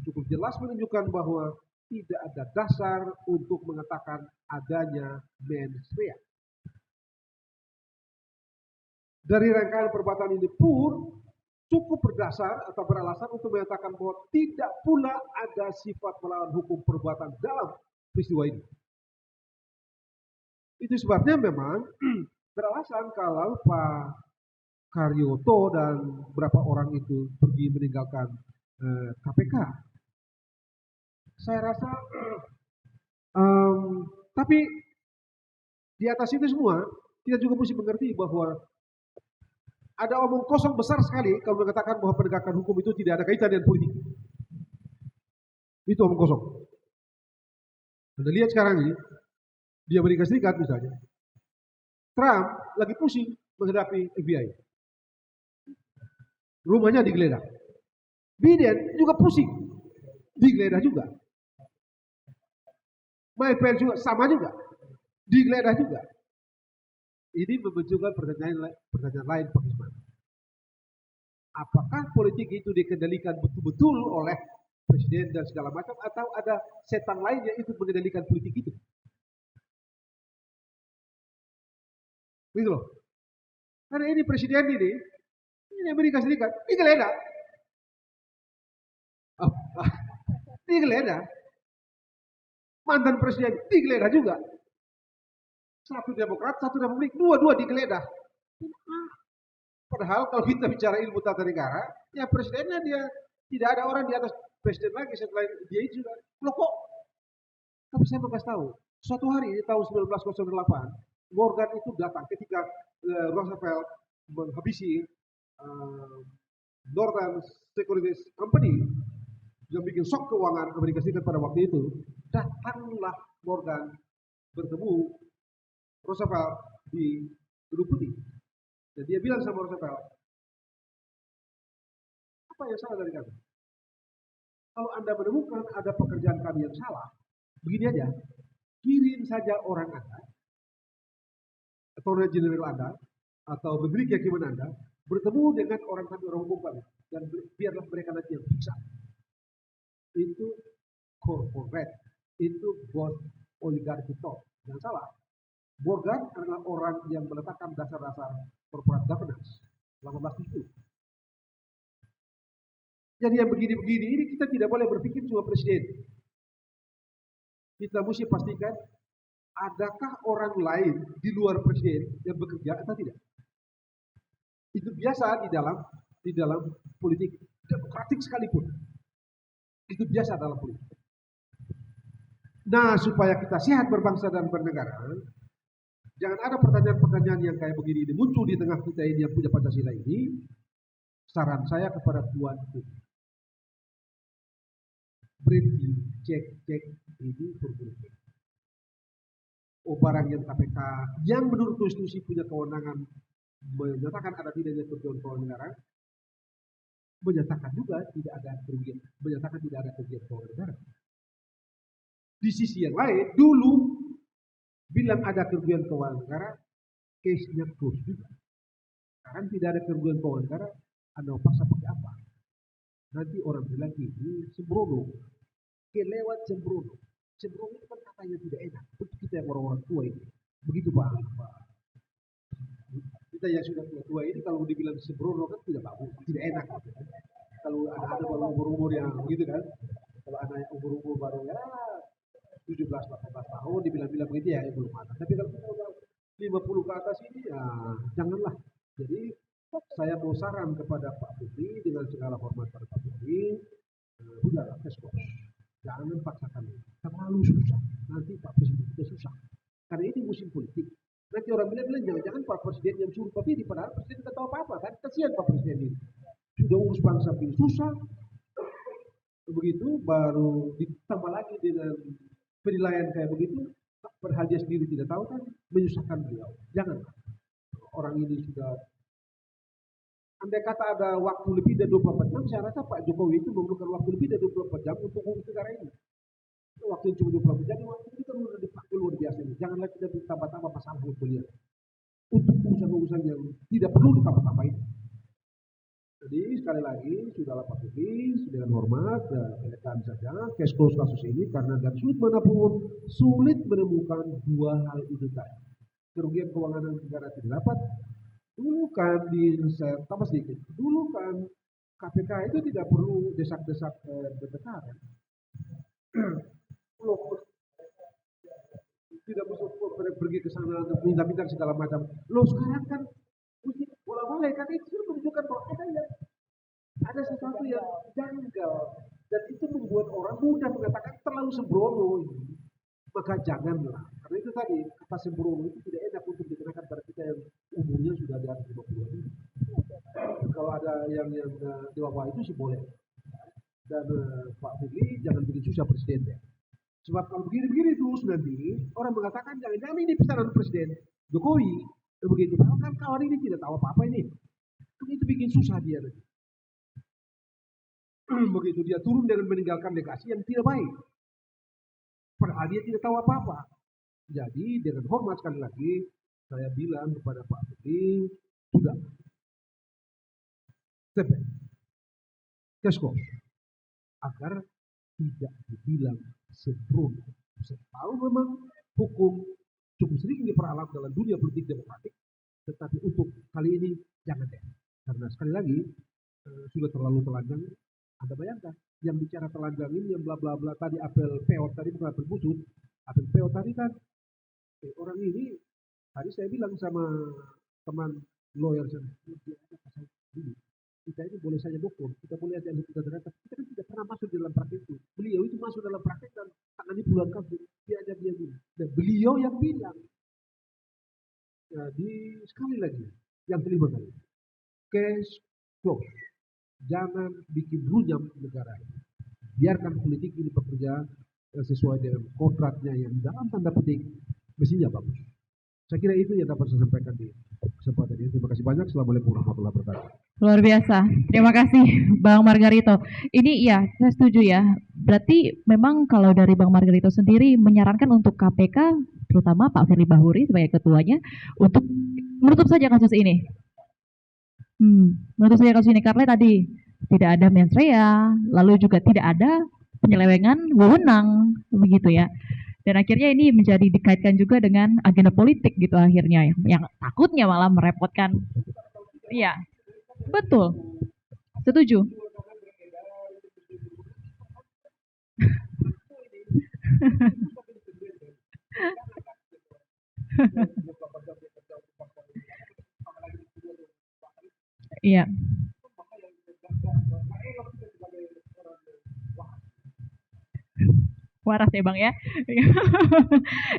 cukup jelas menunjukkan bahwa tidak ada dasar untuk mengatakan adanya mens rea. Dari rangkaian perbuatan ini pun cukup berdasar atau beralasan untuk menyatakan bahwa tidak pula ada sifat melawan hukum perbuatan dalam peristiwa ini. Itu sebabnya memang beralasan kalau Pak Karyoto dan beberapa orang itu pergi meninggalkan KPK. Saya rasa, tapi di atas itu semua kita juga mesti mengerti bahwa ada omong kosong besar sekali kalau mengatakan bahwa penegakan hukum itu tidak ada kaitan dengan politik. Itu omong kosong. Anda lihat sekarang ini, di Amerika Serikat misalnya, Trump lagi pusing menghadapi FBI. Rumahnya digeledah. Biden juga pusing, digeledah juga. Mike Pence juga sama juga, digeledah juga. Ini memunculkan pertanyaan lain Pak Isman. Apakah politik itu dikendalikan betul-betul oleh presiden dan segala macam, atau ada setan lain yang ikut mengendalikan politik itu? Gitu loh. Karena ini presiden ini Amerika Serikat, digeledah. Digeledah. Mantan presiden digeledah juga. Satu Demokrat, satu Republik, dua-dua digeledah. Padahal kalau kita bicara ilmu tata negara, ya presidennya dia tidak ada orang di atas presiden lagi setelah dia itu juga. Loh kok? Tapi saya mau kasih tahu, suatu hari di tahun 1908, Morgan itu datang ketika Roosevelt menghabisi Northern Securities Company yang bikin shock keuangan Amerika Serikat pada waktu itu. Datanglah Morgan bertemu Roosevelt di Gedung Putih. Dan dia bilang sama Roosevelt, apa yang salah dari kami? Kalau Anda menemukan ada pekerjaan kami yang salah, begini aja, kirim saja orang Anda, Attorney General Anda, atau Menteri Kehakiman Anda, bertemu dengan orang kami, orang hukum kami, dan biarlah mereka nanti yang periksa. Itu corporate, itu bos oligarki top. Jangan salah. Morgan adalah orang yang meletakkan dasar-dasar corporate governance 1870. Jadi yang begini-begini ini kita tidak boleh berpikir cuma presiden. Kita mesti pastikan adakah orang lain di luar presiden yang bekerja atau tidak. Itu biasa di dalam politik demokratik sekalipun. Itu biasa dalam politik. Nah, supaya kita sehat berbangsa dan bernegara, jangan ada pertanyaan-pertanyaan yang kayak begini ini muncul di tengah kita ini yang punya Pancasila ini. Saran saya kepada Tuan Putri, berhenti cek ini berbulan. Oh, barang yang KPK yang menurut konstitusi punya kewenangan menyatakan ada tidaknya kerugian keuangan negara, menyatakan juga tidak ada kerugian, menyatakan tidak ada kerugian keuangan negara. Di sisi yang lain, dulu bilang ada kerugian keuangan negara, case-nya close juga. Sekarang tidak ada kerugian keuangan negara, Anda paksa pakai apa? Nanti orang bilang ini sembrono, kelewat sembrono. Sembrono itu kan katanya tidak enak. Untuk kita yang orang-orang tua ini, begitu Pak. Kita yang sudah tua ini kalau dibilang sembrono kan tidak bagus, tidak enak. Gitu kan? Kalau ada baru umur-umur yang begitu kan, kalau anak umur-umur baru ya 17-18 tahun dibilang-bilang begitu ya belum ada. Tapi kalau kita udah 50 ke atas ini ya janganlah. Jadi saya mau saran kepada Pak Putri dengan segala hormat pada Pak Putri, udahlah keskos. Jangan paksakan. Terlalu susah. Nanti Pak Presiden kita susah. Karena ini musim politik. Nanti orang bilang jangan-jangan Pak Presiden yang suruh Pak Putri, padahal Presiden tidak tahu apa-apa kan. Kasihan Pak Presiden ini. Sudah urus bangsa ini susah. Begitu baru ditambah lagi dengan penilaian kayak begitu, padahal dia sendiri tidak tahu kan, menyusahkan beliau. Jangan. Orang ini sudah, andai kata ada waktu lebih dari 24 jam, saya rasa Pak Jokowi itu memerlukan waktu lebih dari 24 jam untuk mengurus negara ini. Waktu yang cuma 24 jam, waktu itu kan sudah dipakai luar biasa ini. Janganlah kita ditambah-tambah masalah untuk beliau. Untuk urusan-urusan yang tidak perlu ditambah-tambah ini. Jadi sekali lagi, sudahlah Pak Firly, dengan hormat dan saja case close kasus ini karena dari sudut manapun sulit menemukan dua hal itu tadi. Kerugian keuangan negara tidak dapat. Dulu kan saya tambah sedikit. Dulu kan KPK itu tidak perlu desak-desak BPK kan. Tidak perlu pergi ke sana untuk minta-minta segala macam. Loh sekarang kan bola-bola kan itu menunjukkan bahwa ada sesuatu yang janggal dan itu membuat orang mudah mengatakan terlalu sembrono ini. Maka janganlah. Karena itu tadi kata sembrono itu tidak enak untuk dikenakan pada kita yang umurnya sudah di atas 50 ini. Kalau ada yang di bawah itu sih boleh. Dan Pak Firly jangan bikin susah presiden ya. Sebab kalau begini-begini terus nanti orang mengatakan jangan-jangan ini pesanan Presiden Jokowi. Begitu. Kan kawan ini tidak tahu apa-apa ini. Itu bikin susah dia nanti. Begitu dia turun dengan meninggalkan legasi yang tidak baik. Padahal dia tidak tahu apa-apa. Jadi dengan hormat sekali lagi saya bilang kepada Pak Firly sudah step back, case close, agar tidak dibilang sembrono. Saya tahu memang hukum cukup sering diperalat dalam dunia politik demokratik, tetapi untuk kali ini jangan deh. Karena sekali lagi sudah terlalu telanjang. Anda bayangkan yang bicara telanjang ini yang bla bla bla tadi apel peot tadi bukan apel busuk, apel peot tadi kan orang ini tadi saya bilang sama teman lawyer saya kita ini boleh saja dokter, kita boleh aja kita ternyata kita kan tidak pernah masuk dalam praktek itu. Beliau itu masuk dalam praktek dan tangani puluhan kasus dia aja dia bilang dan beliau yang bilang. Jadi sekali lagi yang kelima kali case close. Jangan bikin runyam negara ini. Biarkan politik ini bekerja sesuai dengan kontraknya yang dalam tanda petik mestinya bagus. Saya kira itu yang dapat saya sampaikan di kesempatan ini. Terima kasih banyak. Assalamualaikum warahmatullahi wabarakatuh. Luar biasa. Terima kasih Bang Margarito. Ini ya, saya setuju ya. Berarti memang kalau dari Bang Margarito sendiri menyarankan untuk KPK, terutama Pak Firly Bahuri sebagai ketuanya, untuk menutup saja kasus ini. Menurut saya kasus ini karena tadi tidak ada mens rea, lalu juga tidak ada penyelewengan wewenang, begitu ya. Dan akhirnya ini menjadi dikaitkan juga dengan agenda politik gitu akhirnya, yang takutnya malah merepotkan. Iya, betul, setuju. Iya. Waras ya Bang ya.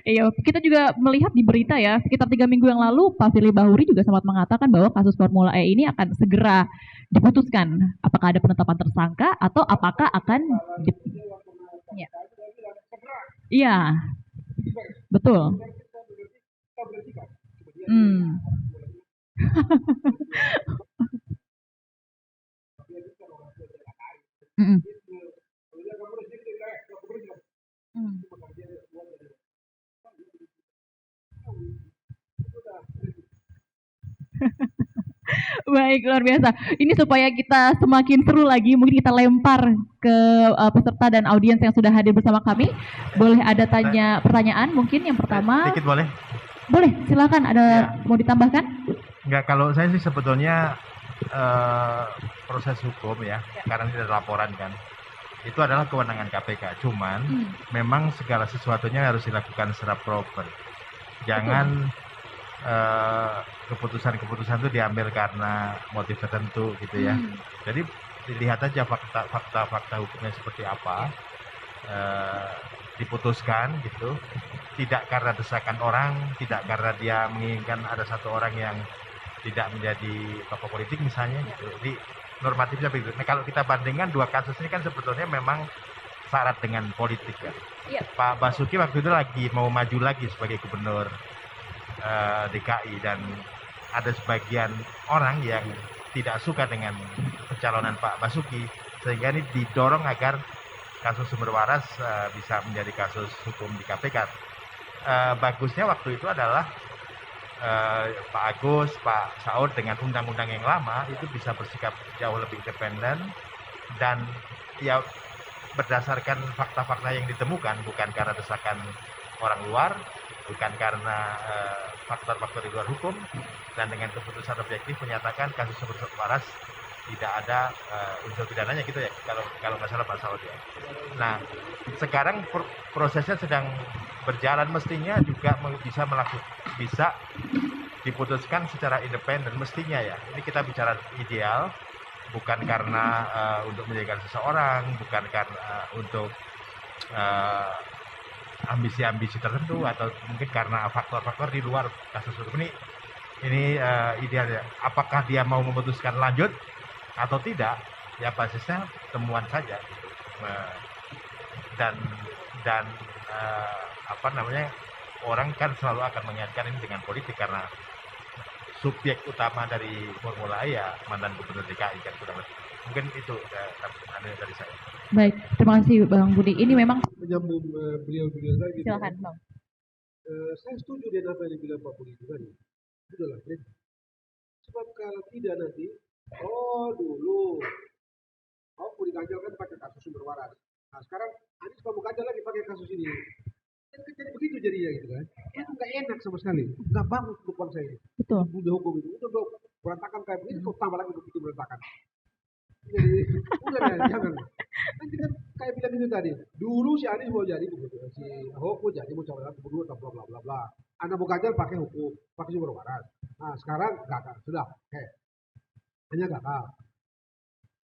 Iya, kita juga melihat di berita ya, sekitar 3 minggu yang lalu Pak Firly Bahuri juga sempat mengatakan bahwa kasus Formula E ini akan segera diputuskan. Apakah ada penetapan tersangka atau apakah akan ya. Iya. Betul. Baik, luar biasa. Ini supaya kita semakin seru lagi, mungkin kita lempar ke peserta dan audiens yang sudah hadir bersama kami. Boleh ada pertanyaan mungkin yang pertama? Sedikit boleh? Boleh, silakan. Ada ya. Mau ditambahkan? Enggak, kalau saya sih sebetulnya proses hukum ya, karena tidak ada laporan kan, itu adalah kewenangan KPK. Cuman memang segala sesuatunya harus dilakukan secara proper. Jangan keputusan-keputusan itu diambil karena motif tertentu gitu ya. Jadi dilihat aja fakta hukumnya seperti apa, diputuskan gitu. Tidak karena desakan orang, tidak karena dia menginginkan ada satu orang yang tidak menjadi tokoh politik misalnya gitu. Jadi normatifnya begitu. Nah, kalau kita bandingkan dua kasus ini kan sebetulnya memang syarat dengan politik ya. Pak Basuki waktu itu lagi mau maju lagi sebagai gubernur DKI dan ada sebagian orang yang tidak suka dengan pencalonan Pak Basuki sehingga ini didorong agar kasus sumber waras bisa menjadi kasus hukum di KPK. Bagusnya waktu itu adalah Pak Agus, Pak Saud dengan undang-undang yang lama itu bisa bersikap jauh lebih independen dan ya berdasarkan fakta-fakta yang ditemukan, bukan karena desakan orang luar, bukan karena faktor-faktor di luar hukum, dan dengan keputusan objektif menyatakan kasus Sumber Waras tidak ada unsur pidananya gitu ya, kalau nggak salah Pak Saud ya. Nah, sekarang prosesnya sedang berjalan, mestinya juga bisa diputuskan secara independen mestinya ya. Ini kita bicara ideal, bukan karena untuk menjadikan seseorang, bukan karena untuk ambisi-ambisi tertentu, atau mungkin karena faktor-faktor di luar kasus hukum ini ideal ya. Apakah dia mau memutuskan lanjut atau tidak, ya basisnya temuan saja gitu. Dan apa namanya, orang kan selalu akan mengaitkan ini dengan politik karena subjek utama dari Formula E ya mantan gubernur DKI kan kurang lebih. Mungkin itu dari saya. Baik, terima kasih Bang Budi. Ini memang Menyambung beliau-beliau tadi. silakan Bang. Saya setuju dengan apa yang dibilang Pak Budi tadi. Sudahlah, berhenti. Sebab kalau tidak nanti, dulu mau diganjal kan pakai kasus Sumber Waras. Nah sekarang Anies mau ganjal lagi pakai kasus ini. Kan jadi begitu jadinya gitu kan. Itu nggak enak sama sekali. Nggak bagus untuk bangsa ini. Betul. Udah hukum itu, udah berantakan kayak begini, kok tambah lagi begitu berantakan. Jadi udah deh, jangan. Nanti kan kayak bilang itu tadi. Dulu si Anies mau jadi gubernur, si Ahok mau jadi mau calon gubernur, bla bla bla bla. Anda mau ganjal pakai hukum, pakai Sumber Waras. Nah sekarang gagal, sudah. Hanya gagal.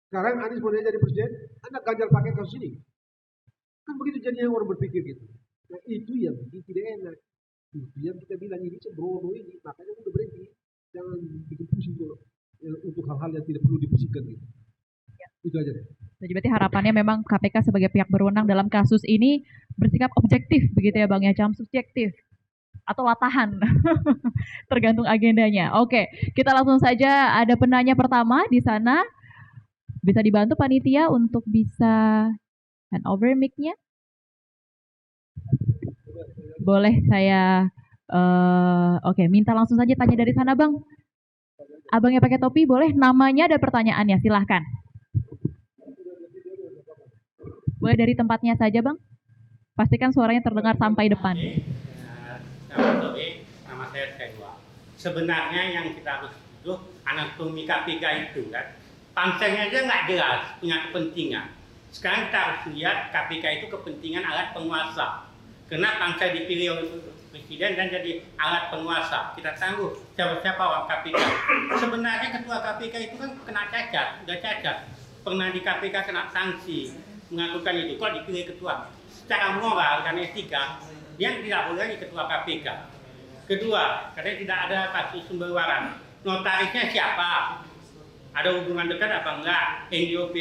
Sekarang Anies mau jadi presiden, Anda ganjal pakai kasus ini. Kan begitu jadinya orang berpikir gitu. Nah itu yang bikin tidak enak. Itu yang kita bilang ini sembrono ini, makanya udah berhenti. Jangan bikin pusing untuk hal-hal yang tidak perlu dipusingkan gitu. Ya. Itu aja deh. Jadi berarti harapannya memang KPK sebagai pihak berwenang dalam kasus ini bersikap objektif begitu ya Bang ya, jangan subjektif atau latahan. Tergantung agendanya. Oke, kita langsung saja ada penanya pertama di sana. Bisa dibantu panitia untuk bisa hand over mic-nya? Boleh saya oke, minta langsung saja tanya dari sana Bang. Abangnya pakai topi boleh, namanya dan pertanyaannya, silahkan. Boleh dari tempatnya saja Bang. Pastikan suaranya terdengar sampai depan. Nama saya Sedwa. Sebenarnya yang kita harus itu anatomi KPK itu kan, panselnya aja nggak jelas, punya kepentingan. Sekarang kita harus lihat KPK itu kepentingan alat penguasa. Karena pansel dipilih oleh presiden dan jadi alat penguasa. Kita tahu siapa orang KPK. Sebenarnya ketua KPK itu kan kena cacat, udah cacat. Pernah di KPK kena sanksi mengakukan itu. Kalau dipilih ketua, secara moral dan etika, dia tidak boleh lagi ketua KPK. Kedua, katanya tidak ada kasus Sumber Waras. Notarisnya siapa? Ada hubungan dekat apa enggak? NJOP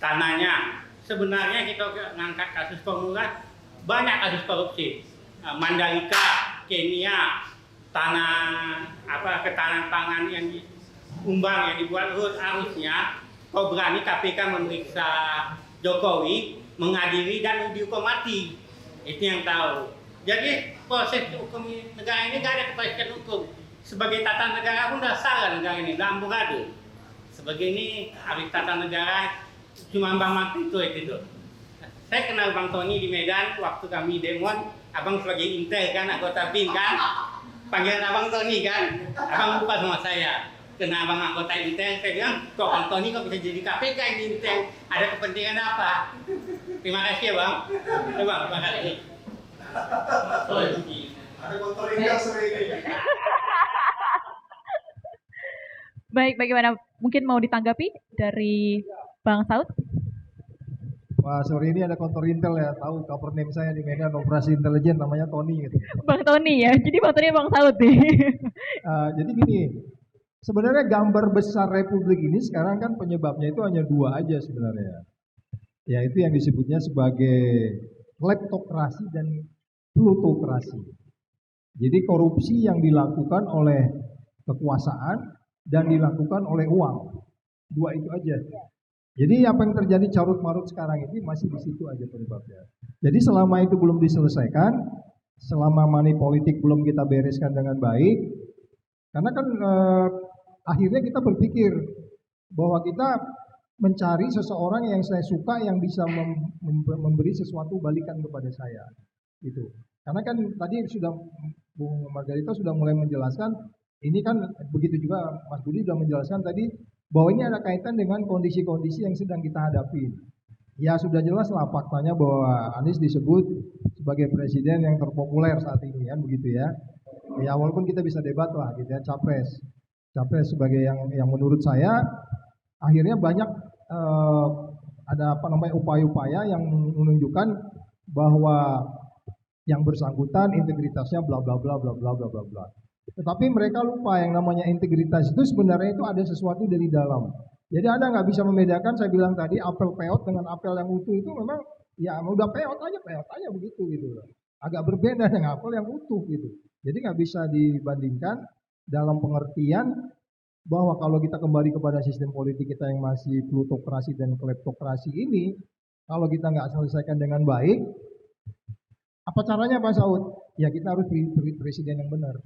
tanahnya. Sebenarnya kita ngangkat kasus Formula, banyak kasus korupsi. Mandalika, Kenya, ketahanan pangan yang diumbang yang dibuat Ruth, harusnya kau berani KPK memeriksa Jokowi, mengadili dan dihukum mati. Itu yang tahu. Jadi proses hukum negara ini gak ada kepastian hukum. Sebagai tata negara pun udah salah negara ini, udah amburadul. Sebagai ini habis tata negara cuma Bang Mati itu. Saya kenal Bang Tony di Medan waktu kami demon. Abang sebagai intel kan, anggota BIN kan. Panggilan Abang Tony kan. Abang lupa sama saya. Kena abang anggota intel, saya bilang, kok Bang Tony kok bisa jadi KPK ini intel? Ada kepentingan apa? Terima kasih ya Bang. Ya Bang, terima kasih. Ada kontor intel sering ini. Baik, bagaimana? Mungkin mau ditanggapi dari Bang Saud? Wah, sore ini ada kontor intel ya, tahu cover name saya di Medan Operasi Intelijen namanya Tony gitu. Bang Tony ya, jadi Bang Tony Bang Saud nih. Jadi gini, sebenarnya gambar besar Republik ini sekarang kan penyebabnya itu hanya dua aja sebenarnya. Yaitu yang disebutnya sebagai kleptokrasi dan plutokrasi. Jadi korupsi yang dilakukan oleh kekuasaan dan dilakukan oleh uang. Dua itu aja. Jadi apa yang terjadi carut marut sekarang ini masih di situ aja penyebabnya. Jadi selama itu belum diselesaikan, selama money politik belum kita bereskan dengan baik, karena kan akhirnya kita berpikir bahwa kita mencari seseorang yang saya suka yang bisa memberi sesuatu balikan kepada saya, gitu. Karena kan tadi sudah Bung Margarito sudah mulai menjelaskan, ini kan begitu juga Mas Budi sudah menjelaskan tadi bahwa ini ada kaitan dengan kondisi-kondisi yang sedang kita hadapi. Ya sudah jelas lah faktanya bahwa Anies disebut sebagai presiden yang terpopuler saat ini kan begitu ya. Ya walaupun kita bisa debat lah gitu ya, capres sebagai yang menurut saya akhirnya banyak ada apa namanya upaya-upaya yang menunjukkan bahwa yang bersangkutan integritasnya bla bla bla bla bla bla bla bla. Tetapi mereka lupa yang namanya integritas itu sebenarnya itu ada sesuatu dari dalam. Jadi Anda nggak bisa membedakan, saya bilang tadi apel peot dengan apel yang utuh itu memang ya udah peot aja begitu gitu loh. Agak berbeda dengan apel yang utuh gitu. Jadi nggak bisa dibandingkan dalam pengertian bahwa kalau kita kembali kepada sistem politik kita yang masih plutokrasi dan kleptokrasi ini, kalau kita nggak selesaikan dengan baik, apa caranya Pak Saud? Ya kita harus pilih presiden yang benar.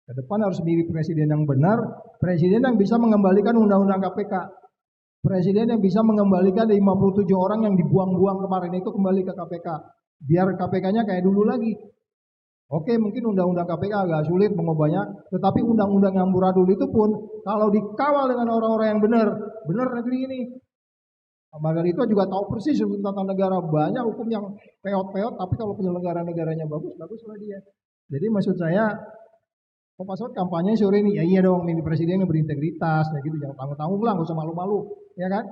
Ke depan harus pilih presiden yang benar, presiden yang bisa mengembalikan undang-undang KPK. Presiden yang bisa mengembalikan 57 orang yang dibuang-buang kemarin itu kembali ke KPK. Biar KPK-nya kayak dulu lagi. Oke, mungkin undang-undang KPK agak sulit mengubahnya, tetapi undang-undang yang amburadul itu pun kalau dikawal dengan orang-orang yang benar negeri ini. Margarito juga tahu persis hukum tata negara, banyak hukum yang peot-peot, tapi kalau penyelenggara negaranya baguslah dia. Jadi maksud saya, kok Pak Saud kampanye sore ini, ya iya dong milih presiden yang berintegritas, ya gitu, jangan tanggung-tanggung lah, nggak usah malu-malu, ya kan?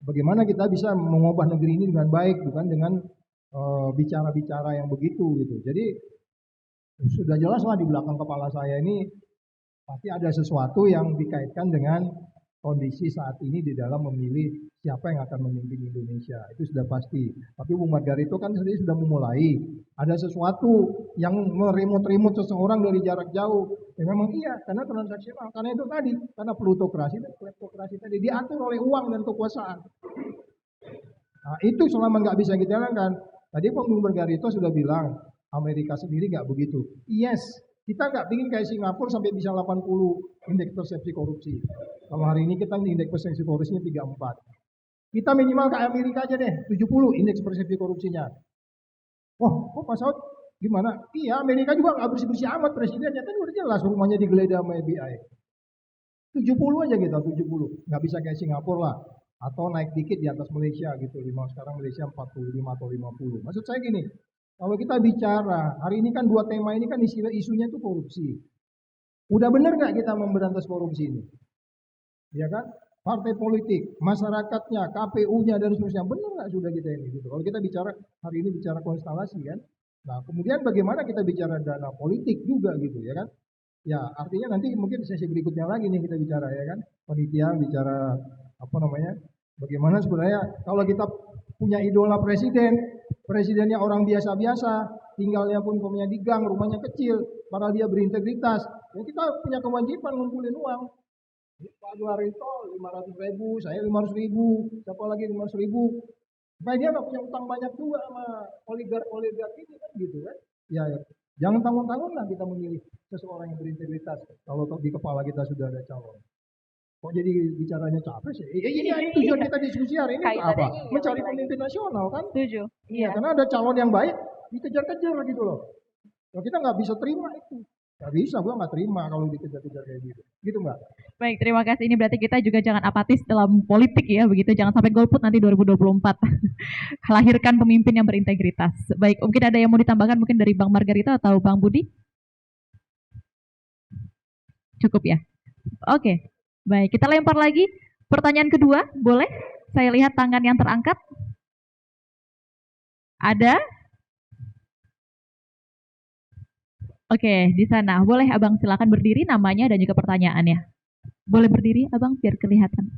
Bagaimana kita bisa mengubah negeri ini dengan baik, bukan dengan bicara-bicara yang begitu gitu. Jadi sudah jelas lah di belakang kepala saya ini pasti ada sesuatu yang dikaitkan dengan kondisi saat ini di dalam memilih siapa yang akan memimpin Indonesia. Itu sudah pasti. Tapi Bung Margarito kan sendiri sudah memulai. Ada sesuatu yang merimut-rimut seseorang dari jarak jauh. Ya memang iya, karena transaksional. Karena itu tadi, karena plutokrasi dan kleptokrasi tadi diatur oleh uang dan kekuasaan. Nah, itu selama nggak bisa kita jalankan. Tadi Bung Margarito sudah bilang, Amerika sendiri nggak begitu. Yes, kita nggak ingin kayak Singapura sampai bisa 80 indeks persepsi korupsi. Kalau hari ini kita indeks persepsi korupsinya 34. Kita minimal kayak Amerika aja deh, 70 indeks persepsi korupsinya. Oh, kok Pak Saud gimana? Iya, Amerika juga nggak bersih-bersih amat presidennya. Kan udah jelas rumahnya digeledah sama FBI. 70 aja kita, 70. Nggak bisa kayak Singapura lah. Atau naik dikit di atas Malaysia gitu. Sekarang Malaysia 45 atau 50. Maksud saya gini, kalau kita bicara, hari ini kan dua tema ini kan isunya itu korupsi. Udah bener nggak kita memberantas korupsi ini? Ya kan? Partai politik, masyarakatnya, KPU-nya dan seterusnya, bener nggak sudah kita ini? Gitu. Kalau kita bicara, hari ini bicara konstelasi kan? Nah kemudian bagaimana kita bicara dana politik juga gitu ya kan? Ya artinya nanti mungkin sesi berikutnya lagi nih kita bicara ya kan? Panitia bicara apa namanya? Bagaimana sebenarnya kalau kita punya idola presiden, presidennya orang biasa-biasa, tinggalnya pun punya di gang, rumahnya kecil, padahal dia berintegritas. Ya kita punya kewajiban ngumpulin uang. Pak Margarito 500.000, saya 500.000, siapa lagi 500.000. Supaya dia nggak punya utang banyak juga sama oligark ini kan gitu kan. Ya, jangan tanggung-tanggung lah kita memilih seseorang yang berintegritas. Kalau di kepala kita sudah ada calon. Kok jadi bicaranya capres ya? Ini tujuan kita diskusi hari ini apa? Mencari pemimpin nasional kan? Setuju. Iya. Karena ada calon yang baik, dikejar-kejar gitu loh. Nah, kita nggak bisa terima itu. Nggak bisa, gue nggak terima kalau dikejar-kejar kayak gitu. Gitu nggak? Baik, terima kasih. Ini berarti kita juga jangan apatis dalam politik ya, begitu. Jangan sampai golput nanti 2024. Lahirkan pemimpin yang berintegritas. Baik, mungkin ada yang mau ditambahkan mungkin dari Bang Margarito atau Bang Budi? Cukup ya? Oke. Baik, kita lempar lagi. Pertanyaan kedua, boleh? Saya lihat tangan yang terangkat. Ada? Oke, di sana. Boleh Abang silakan berdiri namanya dan juga pertanyaannya. Boleh berdiri Abang biar kelihatan.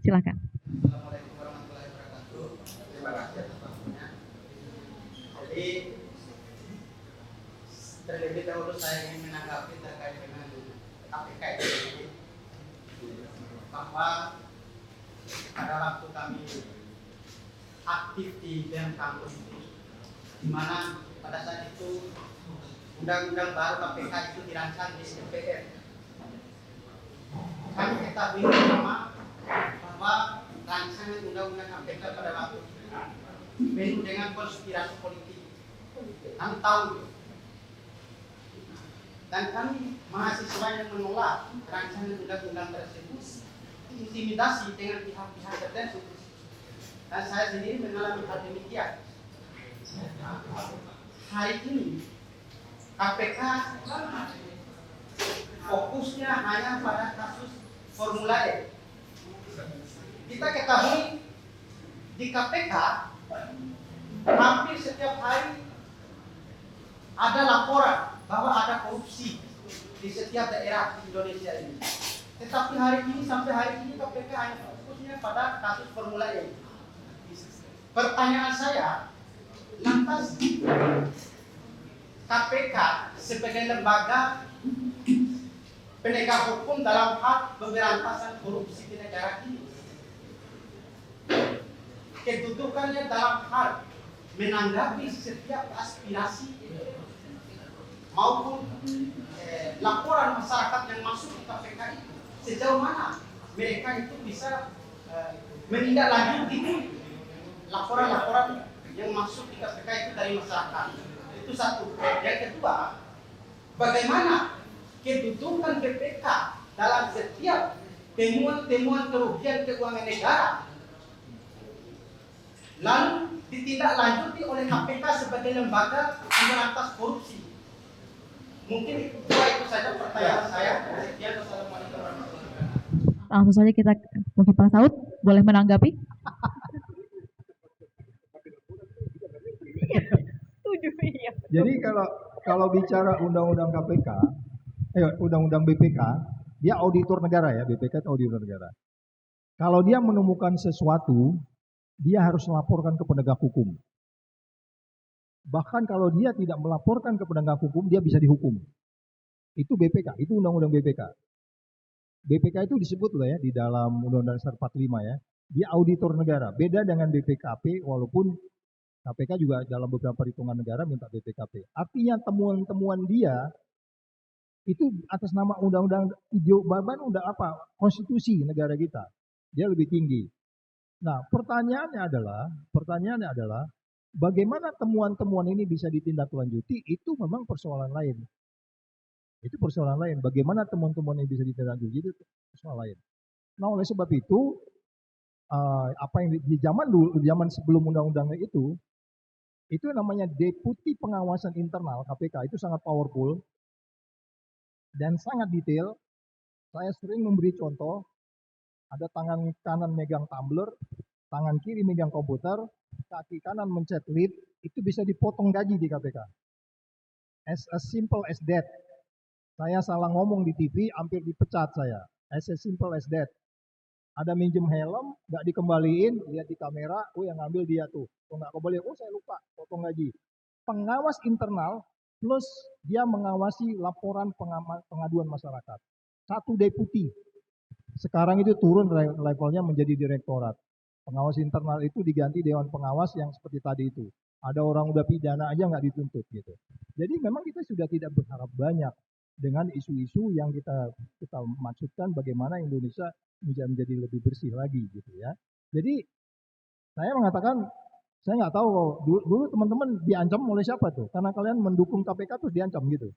Silakan. Assalamualaikum warahmatullahi wabarakatuh. Terima kasih atas waktunya. Jadi terlebih dahulu saya ingin menanggapi terkait dengan KPK ini bahwa pada waktu kami aktif di BEM kampus ini, di mana pada saat itu undang-undang baru KPK itu dirancang di DPR. Kami ketahui bersama bahwa rancangan undang-undang KPK pada waktu itu penuh dengan konspirasi politik. Kami tahu, dan kami mahasiswa yang menolak rancangan undang-undang tersebut intimidasi dengan pihak-pihak tertentu. Dan saya sendiri mengalami hal demikian. Hari ini KPK fokusnya hanya pada kasus Formula E. Kita ketahui di KPK hampir setiap hari ada laporan bahwa ada korupsi di setiap daerah di Indonesia ini. Tetapi hari ini sampai hari ini KPK hanya fokusnya pada kasus Formula E. Pertanyaan saya, lantas KPK sebagai lembaga penegak hukum dalam hal pemberantasan korupsi di negara ini, kedudukannya dalam hal menanggapi setiap aspirasi maupun laporan masyarakat yang masuk ke KPK itu, sejauh mana mereka itu bisa menindaklanjuti laporan-laporan yang masuk di KPK itu dari masyarakat. Itu satu. Yang kedua, bagaimana kedudukan BPK dalam setiap temuan-temuan kerugian keuangan negara lalu ditindaklanjuti oleh KPK sebagai lembaga pemberantas korupsi. Mungkin itu saja pertanyaan saya. Sekian, wassalamualaikum warahmatullahi wabarakatuh. Langsung saja kita mungkin Pak Saud boleh menanggapi. Jadi kalau bicara undang-undang KPK, undang-undang BPK, dia auditor negara ya, BPK itu auditor negara. Kalau dia menemukan sesuatu, dia harus melaporkan ke penegak hukum. Bahkan kalau dia tidak melaporkan ke penegak hukum, dia bisa dihukum. Itu BPK, itu undang-undang BPK. BPK itu disebut loh ya di dalam Undang-Undang Dasar 45 ya. Dia auditor negara, beda dengan BPKP walaupun KPK juga dalam beberapa perhitungan negara minta BPKP. Artinya temuan-temuan dia itu atas nama undang-undang konstitusi negara kita. Dia lebih tinggi. Nah, pertanyaannya adalah bagaimana temuan-temuan ini bisa ditindaklanjuti, itu memang persoalan lain. Itu persoalan lain. Bagaimana temuan-temuan ini bisa ditindaklanjuti, itu persoalan lain. Nah, oleh sebab itu apa yang di zaman sebelum undang-undang itu namanya Deputi Pengawasan Internal KPK, itu sangat powerful dan sangat detail. Saya sering memberi contoh, ada tangan kanan megang tumbler, tangan kiri megang komputer, kaki kanan mencet lead, itu bisa dipotong gaji di KPK. As simple as that. Saya salah ngomong di TV, hampir dipecat saya. As simple as that. Ada minjem helm, nggak dikembaliin, lihat di kamera, yang ngambil dia tuh. Nggak kembali, saya lupa, potong gaji. Pengawas internal plus dia mengawasi laporan pengaduan masyarakat. Satu deputi. Sekarang itu turun levelnya menjadi direktorat. Pengawas internal itu diganti dewan pengawas yang seperti tadi itu. Ada orang udah pidana aja nggak dituntut gitu. Jadi memang kita sudah tidak berharap banyak dengan isu-isu yang kita maksudkan bagaimana Indonesia menjadi lebih bersih lagi gitu ya. Jadi saya mengatakan, saya nggak tahu dulu teman-teman diancam oleh siapa tuh? Karena kalian mendukung KPK terus diancam gitu.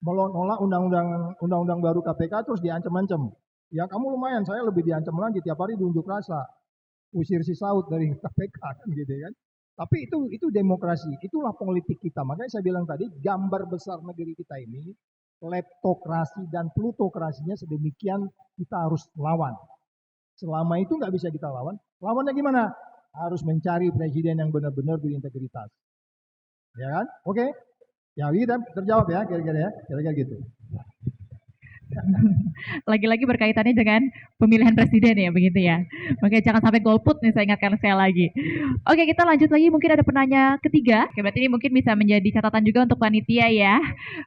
Menolak undang-undang baru KPK terus diancam-ancam. Ya kamu lumayan, saya lebih diancam lagi, tiap hari diunjuk rasa. Usir si Saud dari KPK kan gitu kan. Tapi itu demokrasi, itulah politik kita. Makanya saya bilang tadi, gambar besar negeri kita ini, kleptokrasi dan plutokrasinya sedemikian kita harus lawan. Selama itu nggak bisa kita lawan, lawannya gimana? Harus mencari presiden yang benar-benar berintegritas. Ya kan? Oke? Ya, terjawab ya, kira-kira gitu. Lagi-lagi berkaitannya dengan pemilihan presiden ya, begitu ya. Oke, jangan sampai golput nih, saya ingatkan sekali lagi. Oke, kita lanjut lagi. Mungkin ada penanya ketiga. Oke, berarti ini mungkin bisa menjadi catatan juga untuk panitia ya,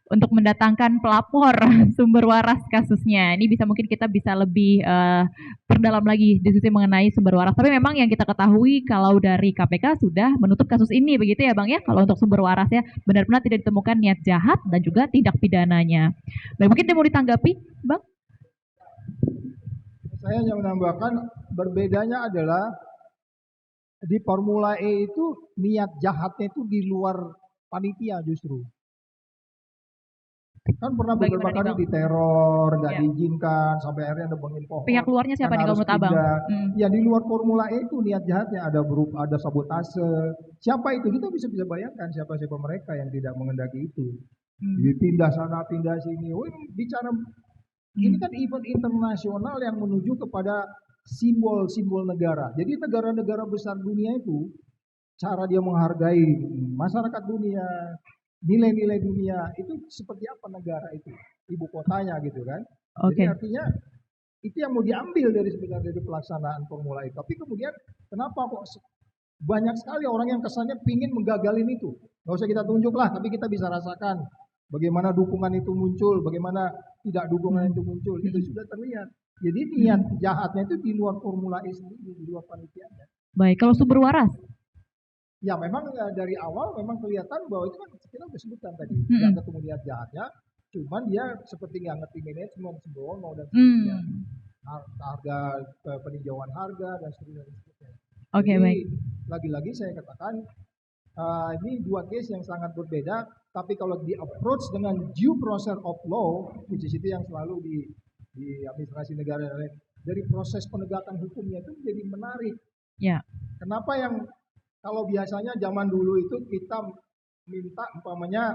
untuk mendatangkan pelapor sumber waras kasusnya. Ini bisa mungkin kita bisa lebih perdalam lagi diskusi mengenai sumber waras. Tapi memang yang kita ketahui kalau dari KPK sudah menutup kasus ini, begitu ya Bang ya. Kalau untuk sumber waras ya, benar-benar tidak ditemukan niat jahat dan juga tindak pidananya. Baik, mungkin dia mau ditanggapi, Bang? Saya hanya menambahkan berbedanya adalah di Formula E itu niat jahatnya itu di luar panitia justru. Kan pernah beberapa Bagaimana nih, kali Bang? diteror, nggak Ya. diizinkan, sampai akhirnya nebengin pohon. Pihak luarnya siapa kan nih kalau harus menurut Abang? pindah. Ya di luar Formula E itu niat jahatnya ada ada sabotase. Siapa itu? Kita bisa bayangkan siapa-siapa mereka yang tidak mengendaki itu. Pindah sana, pindah sini. Bicara ini kan event internasional yang menuju kepada simbol-simbol negara. Jadi negara-negara besar dunia itu cara dia menghargai masyarakat dunia, nilai-nilai dunia itu seperti apa negara itu, ibu kotanya gitu kan. Jadi artinya itu yang mau diambil dari sebenarnya dari pelaksanaan Formula E. Tapi kemudian kenapa kok banyak sekali orang yang kesannya pingin menggagalin itu. Gak usah kita tunjuk lah, tapi kita bisa rasakan bagaimana dukungan itu muncul, bagaimana tidak dukungan itu muncul, itu sudah terlihat. Jadi niat jahatnya itu di luar Formula E sendiri, di luar panitianya. Baik, kalau sumber waras? Ya memang dari awal memang kelihatan bahwa itu kan kita sudah sebutkan tadi, nggak ketemu niat jahatnya, cuman dia seperti nggak ngerti manajemen, sembrono dan sebagainya. Harga peninjauan harga dan seterusnya. Oke, baik. Lagi-lagi saya katakan ini dua case yang sangat berbeda, tapi kalau di approach dengan due process of law, which is itu yang selalu di administrasi negara lain, dari proses penegakan hukumnya itu menjadi menarik. Ya. Kenapa yang kalau biasanya zaman dulu itu kita minta umpamanya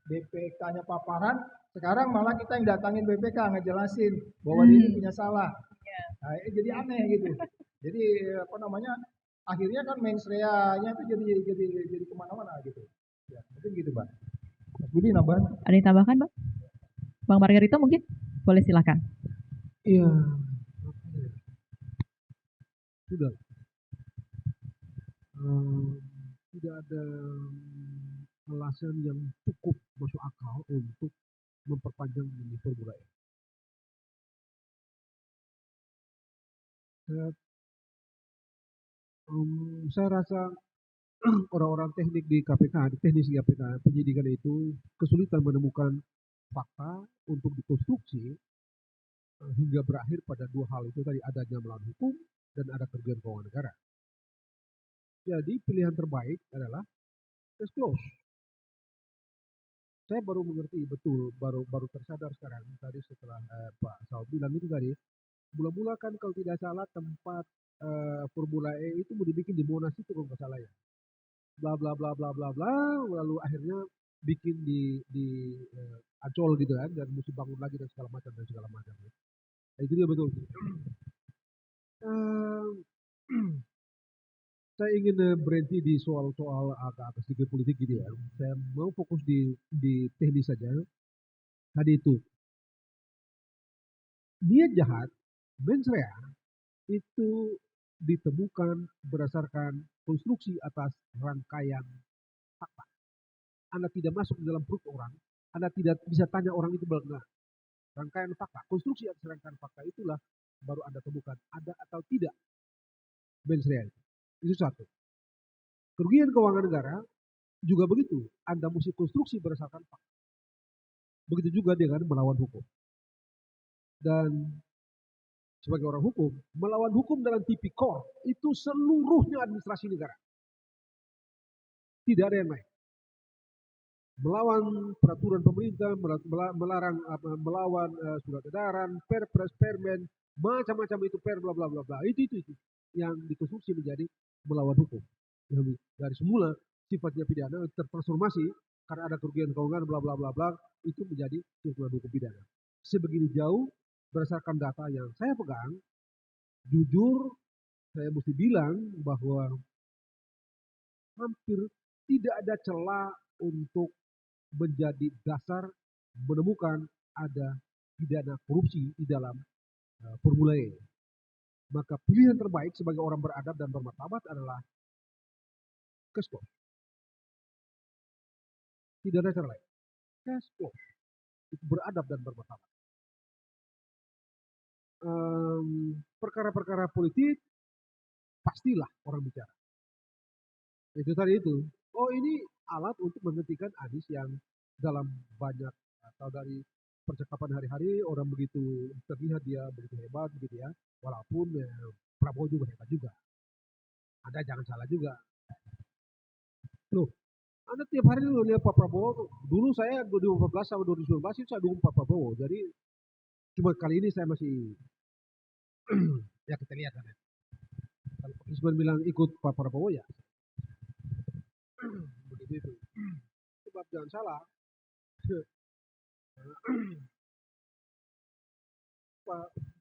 BPK-nya paparan, sekarang malah kita yang datangin BPK ngejelasin bahwa dia ini punya salah. Nah, jadi aneh gitu. Jadi apa namanya? Akhirnya kan mens rea-nya itu jadi kemana-mana gitu. Ya, mungkin gitu, Pak. Mas Budi nambah. Ada yang tambahkan, Bang? Bang Margarito mungkin? Boleh silakan. Iya. Sudah. Tidak ada alasan yang cukup masuk akal untuk memperpanjang ini Formula E. Saya rasa orang-orang teknik di KPK, teknis di KPK, penyidikan itu kesulitan menemukan fakta untuk dikonstruksi hingga berakhir pada dua hal itu tadi, adanya melawan hukum dan ada kerugian keuangan negara. Jadi pilihan terbaik adalah case close. Saya baru mengerti betul, baru tersadar sekarang tadi setelah Pak Saud bilang itu tadi, mula-mula kan kalau tidak salah tempat Formula E itu mau dibikin di Monas itu kalau nggak salah ya. Bla bla bla bla bla bla, lalu akhirnya bikin di Ancol gitu kan, dan mesti bangun lagi dan segala macam. Nah, itu dia betul. Saya ingin berhenti di soal agak sedikit politik gitu ya. Saya mau fokus di teknis saja. Tadi itu niat jahat, mens rea itu ditemukan berdasarkan konstruksi atas rangkaian fakta. Anda tidak masuk di dalam perut orang, Anda tidak bisa tanya orang itu benar. Rangkaian fakta, konstruksi atas rangkaian fakta itulah baru Anda temukan ada atau tidak mens rea. Itu satu. Kerugian keuangan negara juga begitu. Anda mesti konstruksi berdasarkan fakta. Begitu juga dengan melawan hukum. Dan sebagai orang hukum, melawan hukum dalam tipikor itu seluruhnya administrasi negara. Tidak ada yang lain. Melawan peraturan pemerintah, melawan surat edaran, perpres, permen, macam-macam itu per bla bla bla bla. Itu yang dikonstruksi menjadi melawan hukum. Yang dari semula sifatnya pidana tertransformasi karena ada kerugian keuangan bla bla bla bla itu menjadi tuntutan hukum pidana. Sebegini jauh berdasarkan data yang saya pegang, jujur saya mesti bilang bahwa hampir tidak ada celah untuk menjadi dasar menemukan ada pidana korupsi di dalam Formula E. Maka pilihan terbaik sebagai orang beradab dan bermartabat adalah cashflow. Tidak ada cara lain. Cashflow itu beradab dan bermartabat. Perkara-perkara politik pastilah orang bicara. Itu tadi itu. Oh, ini alat untuk menghentikan Anies yang dalam banyak atau dari percakapan hari-hari orang begitu terlihat dia begitu hebat gitu ya. Walaupun Prabowo juga hebat juga. Anda jangan salah juga. Loh, Anda tiap hari lu lihat Pak Prabowo. Dulu saya 2014 sama 2019 itu saya dukung Pak Prabowo. Jadi cuma kali ini saya masih ya kita lihat kan. Kalau Pak Isman bilang ikut Pak Prabowo ya begitu itu. Sebab jangan salah.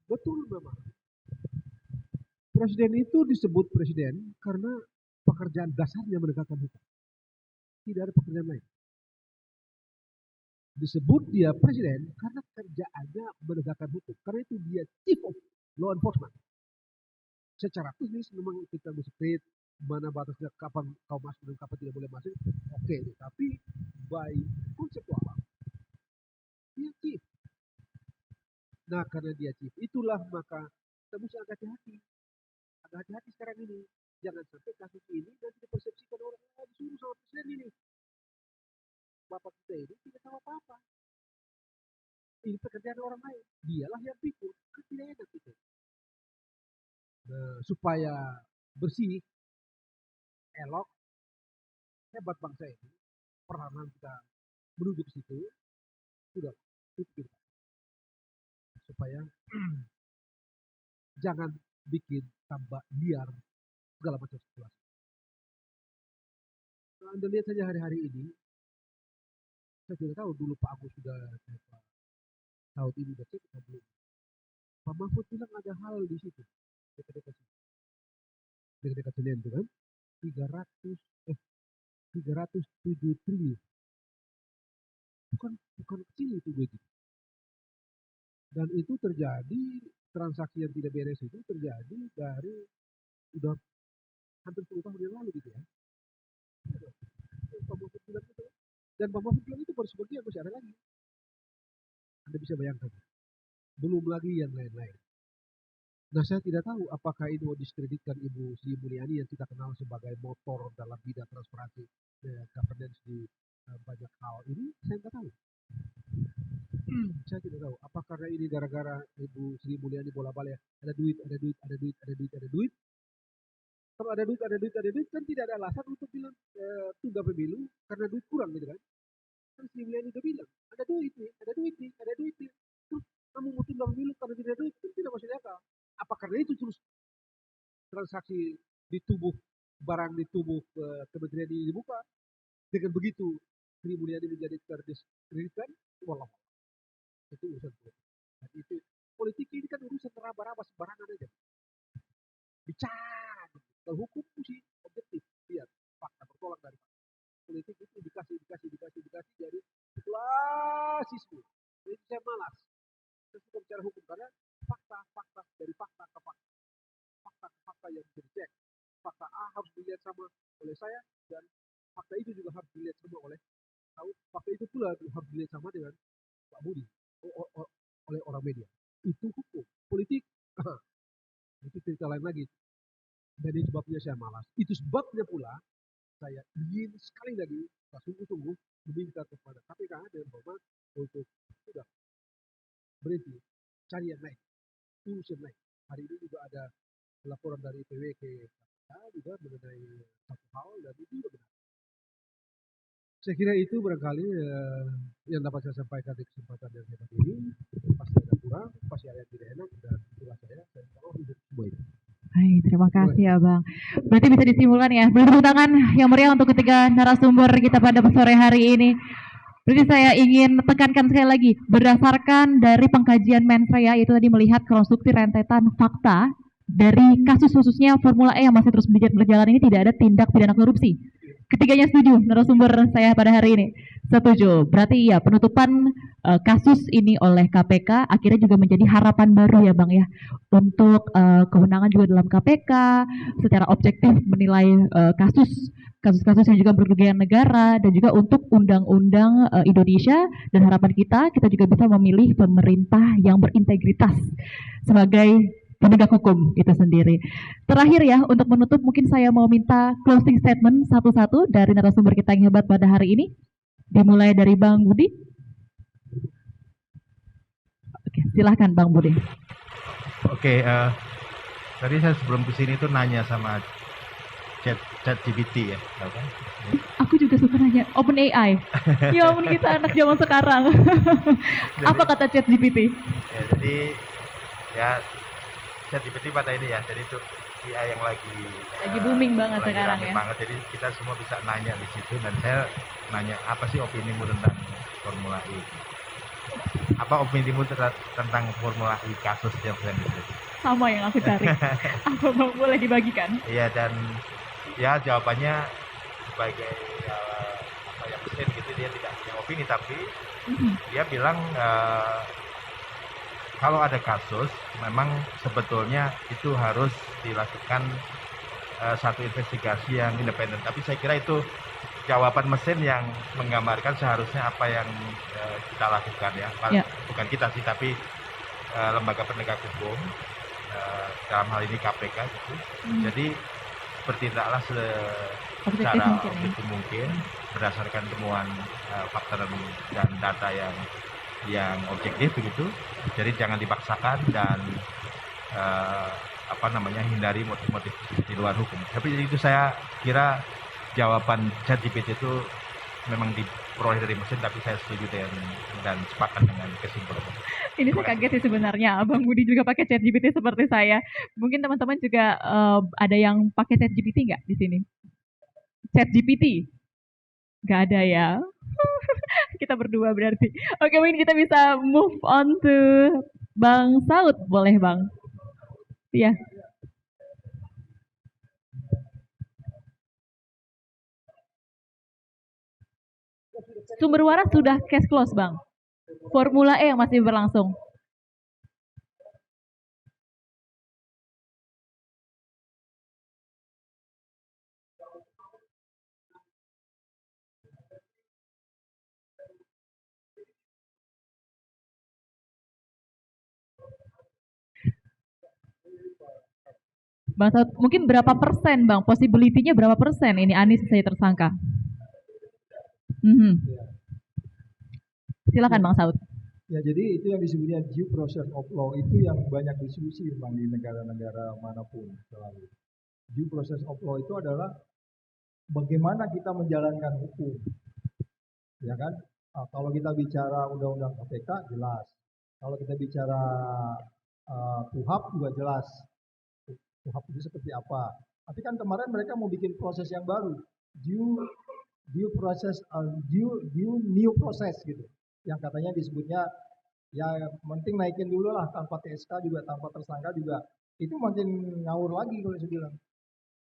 Betul memang. Presiden itu disebut presiden karena pekerjaan dasarnya menegakkan hukum. Tidak ada pekerjaan lain. Disebut dia presiden karena kerjaannya menegakkan hukum. Karena itu dia chief of law enforcement. Secara teknis memang kita mesti create mana batasnya kapan kau masuk dan kapan tidak boleh masuk. Oke, tapi by konseptual dia chief. Nah, karena dia chief, itulah maka kita mesti agak hati-hati. Agak hati-hati sekarang ini. Jangan sampai kasus ini nanti dipersepsikan orang disuruh sama presiden ini. Bapak kita ini tidak tahu apa-apa. Ini pekerjaan orang lain. Dialah yang pikir. Kan tidak enak itu. Nah, supaya bersih, elok, hebat bangsa ini, peranan kita menuju ke situ, sudah itu supaya jangan bikin tambah liar segala macam situasi. Nah, Anda lihat saja hari-hari ini, saya tidak tahu dulu Pak Agus sudah tahun ini sudah cek atau belum. Pak Mahfud bilang ada hal di situ, dekat-dekat Senin itu kan, 307 triliun. Bukan kecil itu begitu. Dan itu terjadi, transaksi yang tidak beres itu terjadi dari udah hampir 10 tahun yang lalu gitu ya. Pak Mahfud bilang itu. Dan Pak Mahfud bilang itu baru sebagian, masih ada lagi. Anda bisa bayangkan. Belum lagi yang lain-lain. Nah, saya tidak tahu apakah ini mau diskreditkan Ibu Sri Mulyani yang kita kenal sebagai motor dalam bidang transparansi governance di banyak hal ini, saya tidak tahu. Saya tidak tahu. Apa karena ini gara-gara Ibu Sri Mulyani bola-balik ada duit. Kalau ada duit kan tidak ada alasan untuk bilang tunda pemilu karena duit kurang gitu kan. Kan Sri Mulyani udah bilang ada duit nih. Terus kamu mau tunda pemilu karena tidak ada duit kan tidak masuk akal. Apa karena itu terus transaksi di tubuh barang di tubuh kementerian ini dibuka dengan begitu Sri Mulyani menjadi terdiskreditkan? Wallah. Itu urusan politik. Dan itu politik ini kan urusan raba-raba sembarangan aja. Bicara. Kalau hukum mesti objektif. Lihat fakta bertolak dari fakta. Politik itu dikasih jadi klasisme. Jadi saya malas. Saya suka bicara hukum karena fakta dari fakta ke fakta yang bisa dicek. Fakta A harus dilihat sama oleh saya dan fakta itu juga harus dilihat sama oleh fakta itu pula harus dilihat sama dengan Pak Budi oleh orang media. Itu hukum. Politik itu cerita lain lagi. Jadi sebabnya saya malas. Itu sebabnya pula saya ingin sekali lagi sungguh-sungguh meminta kepada KPK dan Bapak untuk sudah berhenti cari yang lain, urus yang lain. Hari ini juga ada laporan dari IPW ke KPK juga mengenai satu hal dan itu juga benar. Saya kira itu barangkali yang dapat saya sampaikan di kesempatan yang hebat ini. Pasti ada kurang, pasti ada yang tidak enak dan itulah saya tahu untuk semua itu. Hai, terima kasih Abang. Berarti bisa disimpulkan ya, beri tepuk tangan yang meriah untuk ketiga narasumber kita pada sore hari ini. Berarti saya ingin tekankan sekali lagi, berdasarkan dari pengkajian Mensreya, itu tadi melihat konstruksi rentetan fakta dari kasus khususnya Formula E yang masih terus berjalan ini tidak ada tindak pidana korupsi. Ketiganya setuju, narasumber saya pada hari ini. Setuju. Berarti ya penutupan kasus ini oleh KPK akhirnya juga menjadi harapan baru ya Bang ya. Untuk kewenangan juga dalam KPK secara objektif menilai kasus-kasus yang juga merugikan negara dan juga untuk undang-undang Indonesia, dan harapan kita juga bisa memilih pemerintah yang berintegritas sebagai penegak hukum itu sendiri. Terakhir ya, untuk menutup mungkin saya mau minta closing statement satu-satu dari narasumber kita yang hebat pada hari ini. Dimulai dari Bang Budi. Oke, silahkan Bang Budi. Oke, tadi saya sebelum kesini tuh nanya sama ChatGPT ya, tahu kan? Aku juga suka nanya OpenAI. Ya ampun, kita anak zaman sekarang. Apa kata ChatGPT? Ya, jadi ya ChatGPT pada ini ya, jadi itu AI yang lagi booming banget lagi sekarang rame ya. banget, jadi kita semua bisa nanya di situ, dan saya nanya apa sih opinimu tentang Formula E? Apa opinimu tentang Formula E kasus yang sedang terjadi? Sama yang aku cari. Apa Bang boleh dibagikan? Iya, dan ya jawabannya sebagai apa ya, mesin gitu, dia tidak punya opini, tapi dia bilang kalau ada kasus memang sebetulnya itu harus dilakukan satu investigasi yang independen, tapi saya kira itu jawaban mesin yang menggambarkan seharusnya apa yang kita lakukan ya. Bukan kita sih, tapi lembaga penegak hukum, dalam hal ini KPK gitu. Jadi bertindaklah secara objektif mungkin berdasarkan temuan fakta dan data yang objektif begitu. Jadi jangan dipaksakan dan hindari motif-motif di luar hukum. Tapi itu saya kira jawaban ChatGPT itu memang diperoleh dari mesin, tapi saya setuju dan sepakat dengan kesimpulan. Ini saya kaget sih sebenarnya, Abang Budi juga pakai ChatGPT seperti saya. Mungkin teman-teman juga ada yang pakai ChatGPT nggak di sini? ChatGPT? Nggak ada ya? Kita berdua berarti. Oke, mungkin kita bisa move on to Bang Saud, boleh Bang? Iya. Sumber waras sudah case close Bang. Formula E yang masih berlangsung. Bang Saud, mungkin berapa persen Bang? Possibility-nya berapa persen ini Anies saya tersangka? Silakan Bang Saud. Ya, jadi itu yang disebutnya due process of law, itu yang banyak diskusi Bang di negara-negara manapun selalu. Due process of law itu adalah bagaimana kita menjalankan hukum. Ya kan? Kalau kita bicara undang-undang KPK jelas. Kalau kita bicara KUHAP juga jelas. KUHAP itu seperti apa. Tapi kan kemarin mereka mau bikin proses yang baru. Due process, new process gitu. Yang katanya disebutnya ya penting naikin dulu lah, tanpa TSK juga, tanpa tersangka juga, itu makin ngawur lagi kalau saya bilang,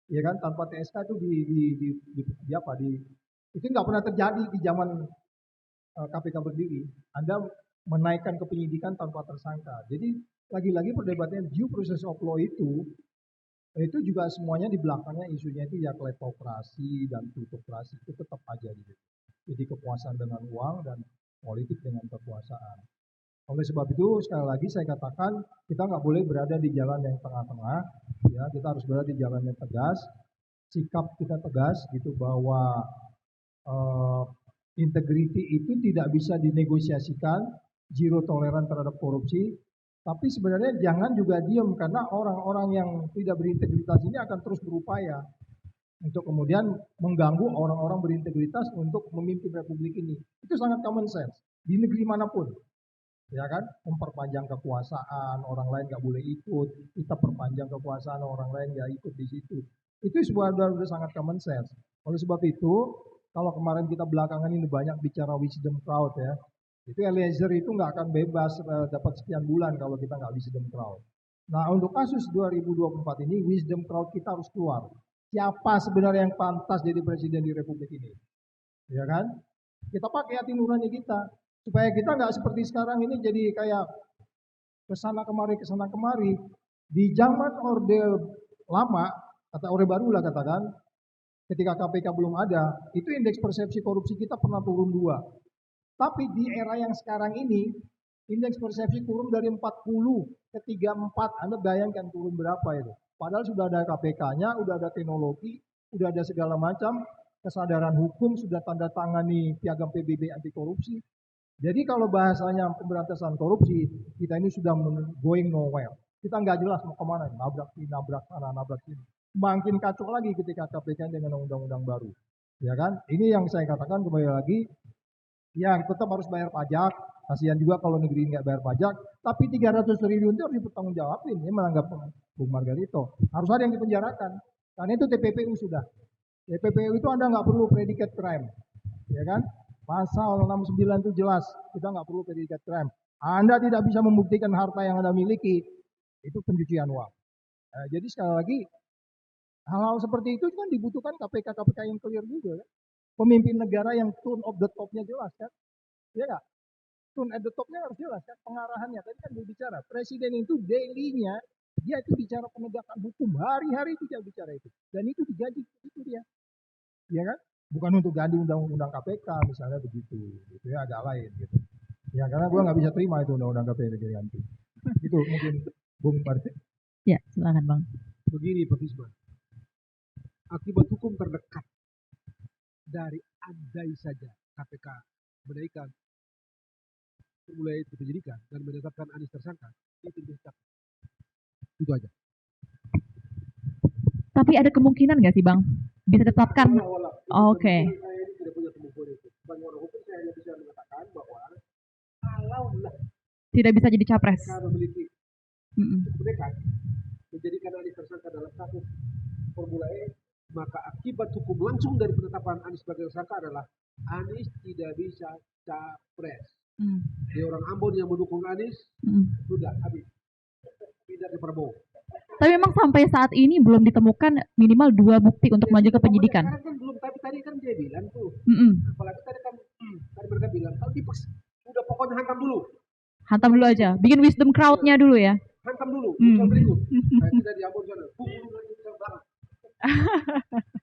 ya kan, tanpa TSK itu itu nggak pernah terjadi di zaman KPK berdiri. Anda menaikkan ke penyidikan tanpa tersangka. Jadi lagi-lagi perdebatannya due process of law itu juga semuanya di belakangnya isunya itu ya kleptokrasi dan plutokrasi, itu tetap aja gitu. Jadi kekuasaan dengan uang dan politik dengan kekuasaan. Oleh sebab itu sekali lagi saya katakan kita nggak boleh berada di jalan yang tengah-tengah, ya kita harus berada di jalan yang tegas, sikap kita tegas gitu bahwa integriti itu tidak bisa dinegosiasikan, zero toleran terhadap korupsi. Tapi sebenarnya jangan juga diam, karena orang-orang yang tidak berintegritas ini akan terus berupaya untuk kemudian mengganggu orang-orang berintegritas untuk memimpin republik ini. Itu sangat common sense di negeri manapun, ya kan? Memperpanjang kekuasaan, orang lain nggak boleh ikut, kita perpanjang kekuasaan, orang lain nggak ikut di situ. Itu sudah sangat common sense. Oleh sebab itu, kalau kemarin kita belakangan ini banyak bicara wisdom crowd ya, itu Eliezer itu nggak akan bebas dapat sekian bulan kalau kita nggak wisdom crowd. Nah untuk kasus 2024 ini wisdom crowd kita harus keluar. siapa sebenarnya yang pantas jadi presiden di Republik ini, ya kan? Kita pakai hati nurani kita supaya kita nggak seperti sekarang ini jadi kayak kesana kemari. Di zaman Orde Lama, kata Orde Baru lah katakan, ketika KPK belum ada, itu indeks persepsi korupsi kita pernah turun 2. Tapi di era yang sekarang ini, indeks persepsi turun dari 40 ke 34. Anda bayangkan turun berapa itu? Padahal sudah ada KPK-nya, sudah ada teknologi, sudah ada segala macam, kesadaran hukum, sudah tanda tangani piagam PBB anti korupsi. Jadi kalau bahasanya pemberantasan korupsi, kita ini sudah going nowhere. Kita nggak jelas mau kemana, nabrak sini, nabrak sana, nabrak sini. Makin kacau lagi ketika KPK dengan undang-undang baru. Ya kan? Ini yang saya katakan kembali lagi, ya tetap harus bayar pajak. Kasihan juga kalau negeri nggak bayar pajak. Tapi 300 triliun itu harus dipertanggungjawabin. Ini menganggap Bung Margarito. Harus ada yang dipenjarakan. Karena itu TPPU sudah. TPPU itu Anda nggak perlu predicate crime. Ya kan? Pasal 69 itu jelas. Kita nggak perlu predicate crime. Anda tidak bisa membuktikan harta yang Anda miliki. Itu pencucian uang. Jadi sekali lagi, hal-hal seperti itu kan dibutuhkan KPK yang clear juga. Kan? Pemimpin negara yang tone of the top-nya jelas kan. Ya nggak? Tone at the top-nya harus jelas kan. Pengarahannya. Tadi kan dia bicara. Presiden itu daily-nya, dia itu bicara penegakan hukum. Hari-hari itu dia bicara itu. Dan itu digaji. Itu dia. Ya kan? Bukan untuk ganti undang-undang KPK misalnya begitu. Itu ya agak lain gitu. Ya karena gue nggak bisa terima itu undang-undang KPK diganti. Itu mungkin Bung Parti. Ya, silakan Bang. Begini Pak Fisman. Akibat hukum terdekat dari andai saja KPK menaikkan mulai penyidikan dan menetapkan Anies tersangka, itu ditetapkan. Itu aja. Tapi ada kemungkinan nggak sih Bang? Bisa tetapkan? Oke. Saya ini tidak punya kemampuan itu. Sebagai orang hukum saya hanya bisa mengatakan bahwa kalaulah Tidak bisa jadi capres. mereka memiliki kemerdekaan menjadikan Anies tersangka dalam kasus Formula E, maka akibat hukum langsung dari penetapan Anies sebagai tersangka adalah Anies tidak bisa capres. Dia orang Ambon yang mendukung Anies, sudah habis. Pindah ke Prabowo. Tapi memang sampai saat ini belum ditemukan minimal 2 bukti untuk maju ke penyidikan. Sekarang kan belum, tapi tadi kan dia bilang tuh. Apalagi tadi kan tadi mereka bilang kalau dipaksa udah pokoknya hantam dulu. Hantam dulu aja, bikin wisdom crowd-nya dulu ya. Hantam dulu, misal berikut. Tidak di Ambon sana, pukul misal banget.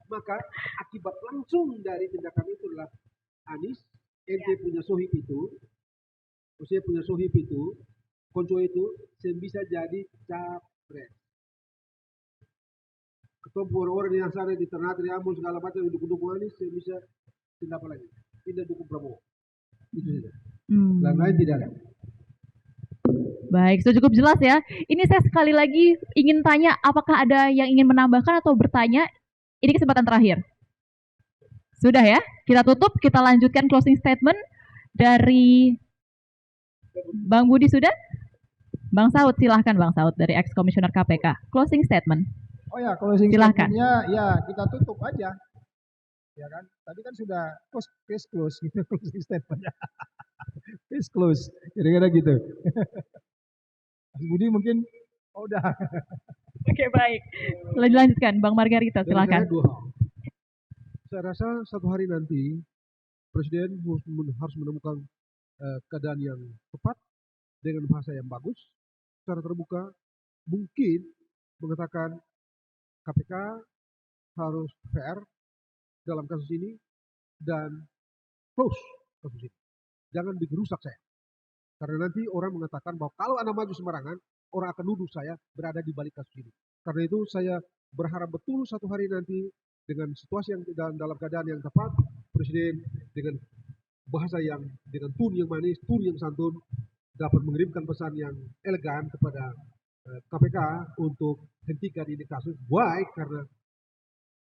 Maka akibat langsung dari tindakan itu adalah Anies, ente punya sohib itu, saya punya sohib itu, konco itu, saya bisa jadi capres. Ketemu orang-orang yang sana di Ternate, di Ambon, segala macam, dukung Anies, saya bisa tidak apa lagi. Tidak dukung Prabowo. Itu saja. Lain-lain tidak ada. Baik, sudah cukup jelas ya. Ini saya sekali lagi ingin tanya, apakah ada yang ingin menambahkan atau bertanya? Ini kesempatan terakhir. Sudah ya, kita tutup, kita lanjutkan closing statement dari Bang Budi sudah? Bang Saud, silahkan Bang Saud dari ex-komisioner KPK. Closing statement. Oh ya, closing statement-nya ya kita tutup aja. Ya kan? Tadi kan sudah case close gitu closing statement-nya. Case close. Kira-kira gitu. Mas Budi mungkin udah. Oke, baik. Lanjutkan Bang Margarito, silakan. Saya rasa satu hari nanti Presiden harus menemukan keadaan yang tepat dengan bahasa yang bagus, secara terbuka, mungkin mengatakan KPK harus fair dalam kasus ini dan close kasus ini. Jangan bikin rusak saya. Karena nanti orang mengatakan bahwa kalau Anda maju sembarangan, orang akan nuduh saya berada di balik kasus ini. Karena itu saya berharap betul satu hari nanti dengan situasi yang dalam keadaan yang tepat, Presiden dengan bahasa yang dengan tone yang manis, tone yang santun, dapat mengirimkan pesan yang elegan kepada KPK untuk hentikan ini kasus. Why? Karena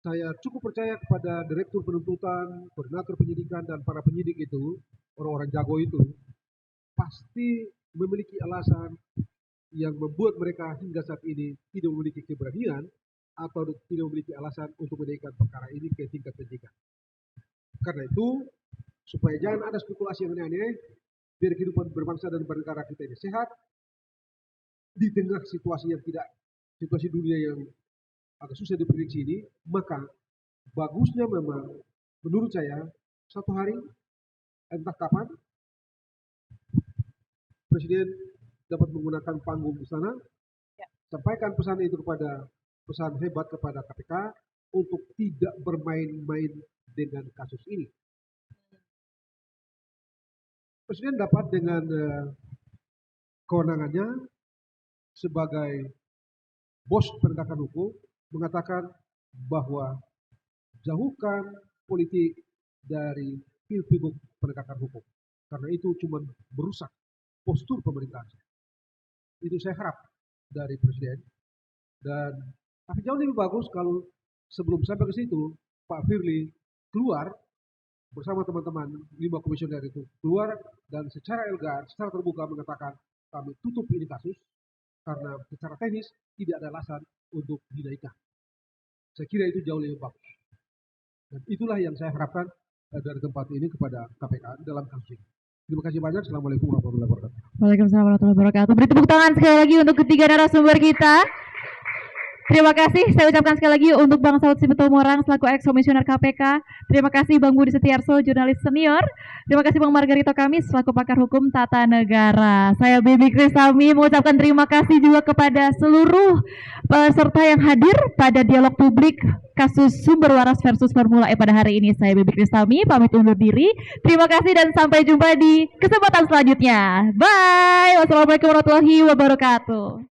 saya cukup percaya kepada Direktur Penuntutan, Koordinator Penyidikan, dan para penyidik itu, orang-orang jago itu, pasti memiliki alasan yang membuat mereka hingga saat ini tidak memiliki keberanian atau tidak memiliki alasan untuk menaikkan perkara ini ke tingkat penyidikan. Karena itu, supaya jangan ada spekulasi yang aneh-aneh, biar kehidupan berbangsa dan bernegara kita ini sehat, di tengah situasi yang tidak, situasi dunia yang agak susah diprediksi ini, maka bagusnya memang menurut saya satu hari entah kapan Presiden dapat menggunakan panggung di sana, sampaikan pesan itu pesan hebat kepada KPK untuk tidak bermain-main dengan kasus ini. Presiden dapat dengan kewenangannya sebagai bos penegakan hukum mengatakan bahwa jauhkan politik dari hiruk-pikuk penegakan hukum, karena itu cuma merusak postur pemerintahan. Itu saya harap dari Presiden. Dan tapi jauh lebih bagus kalau sebelum sampai ke situ Pak Firly keluar bersama teman-teman 5 komisioner itu keluar dan secara elegan, secara terbuka mengatakan kami tutup ini kasus karena secara teknis tidak ada alasan untuk dinaikkan. Saya kira itu jauh lebih bagus. Dan itulah yang saya harapkan dari tempat ini kepada KPK dalam kasus ini. Terima kasih banyak. Assalamualaikum warahmatullahi wabarakatuh. Waalaikumsalam warahmatullahi wabarakatuh. Beri tepuk tangan sekali lagi untuk ketiga narasumber kita. Terima kasih saya ucapkan sekali lagi untuk Bang Saud Simatupang selaku ex-komisioner KPK. Terima kasih Bang Budi Setiarso, jurnalis senior. Terima kasih Bang Margarito Kamis selaku pakar hukum tata negara. Saya Bibi Krisami mengucapkan terima kasih juga kepada seluruh peserta yang hadir pada dialog publik kasus Sumber Waras versus Formula E pada hari ini. Saya Bibi Krisami pamit undur diri. Terima kasih dan sampai jumpa di kesempatan selanjutnya. Bye. Wassalamualaikum warahmatullahi wabarakatuh.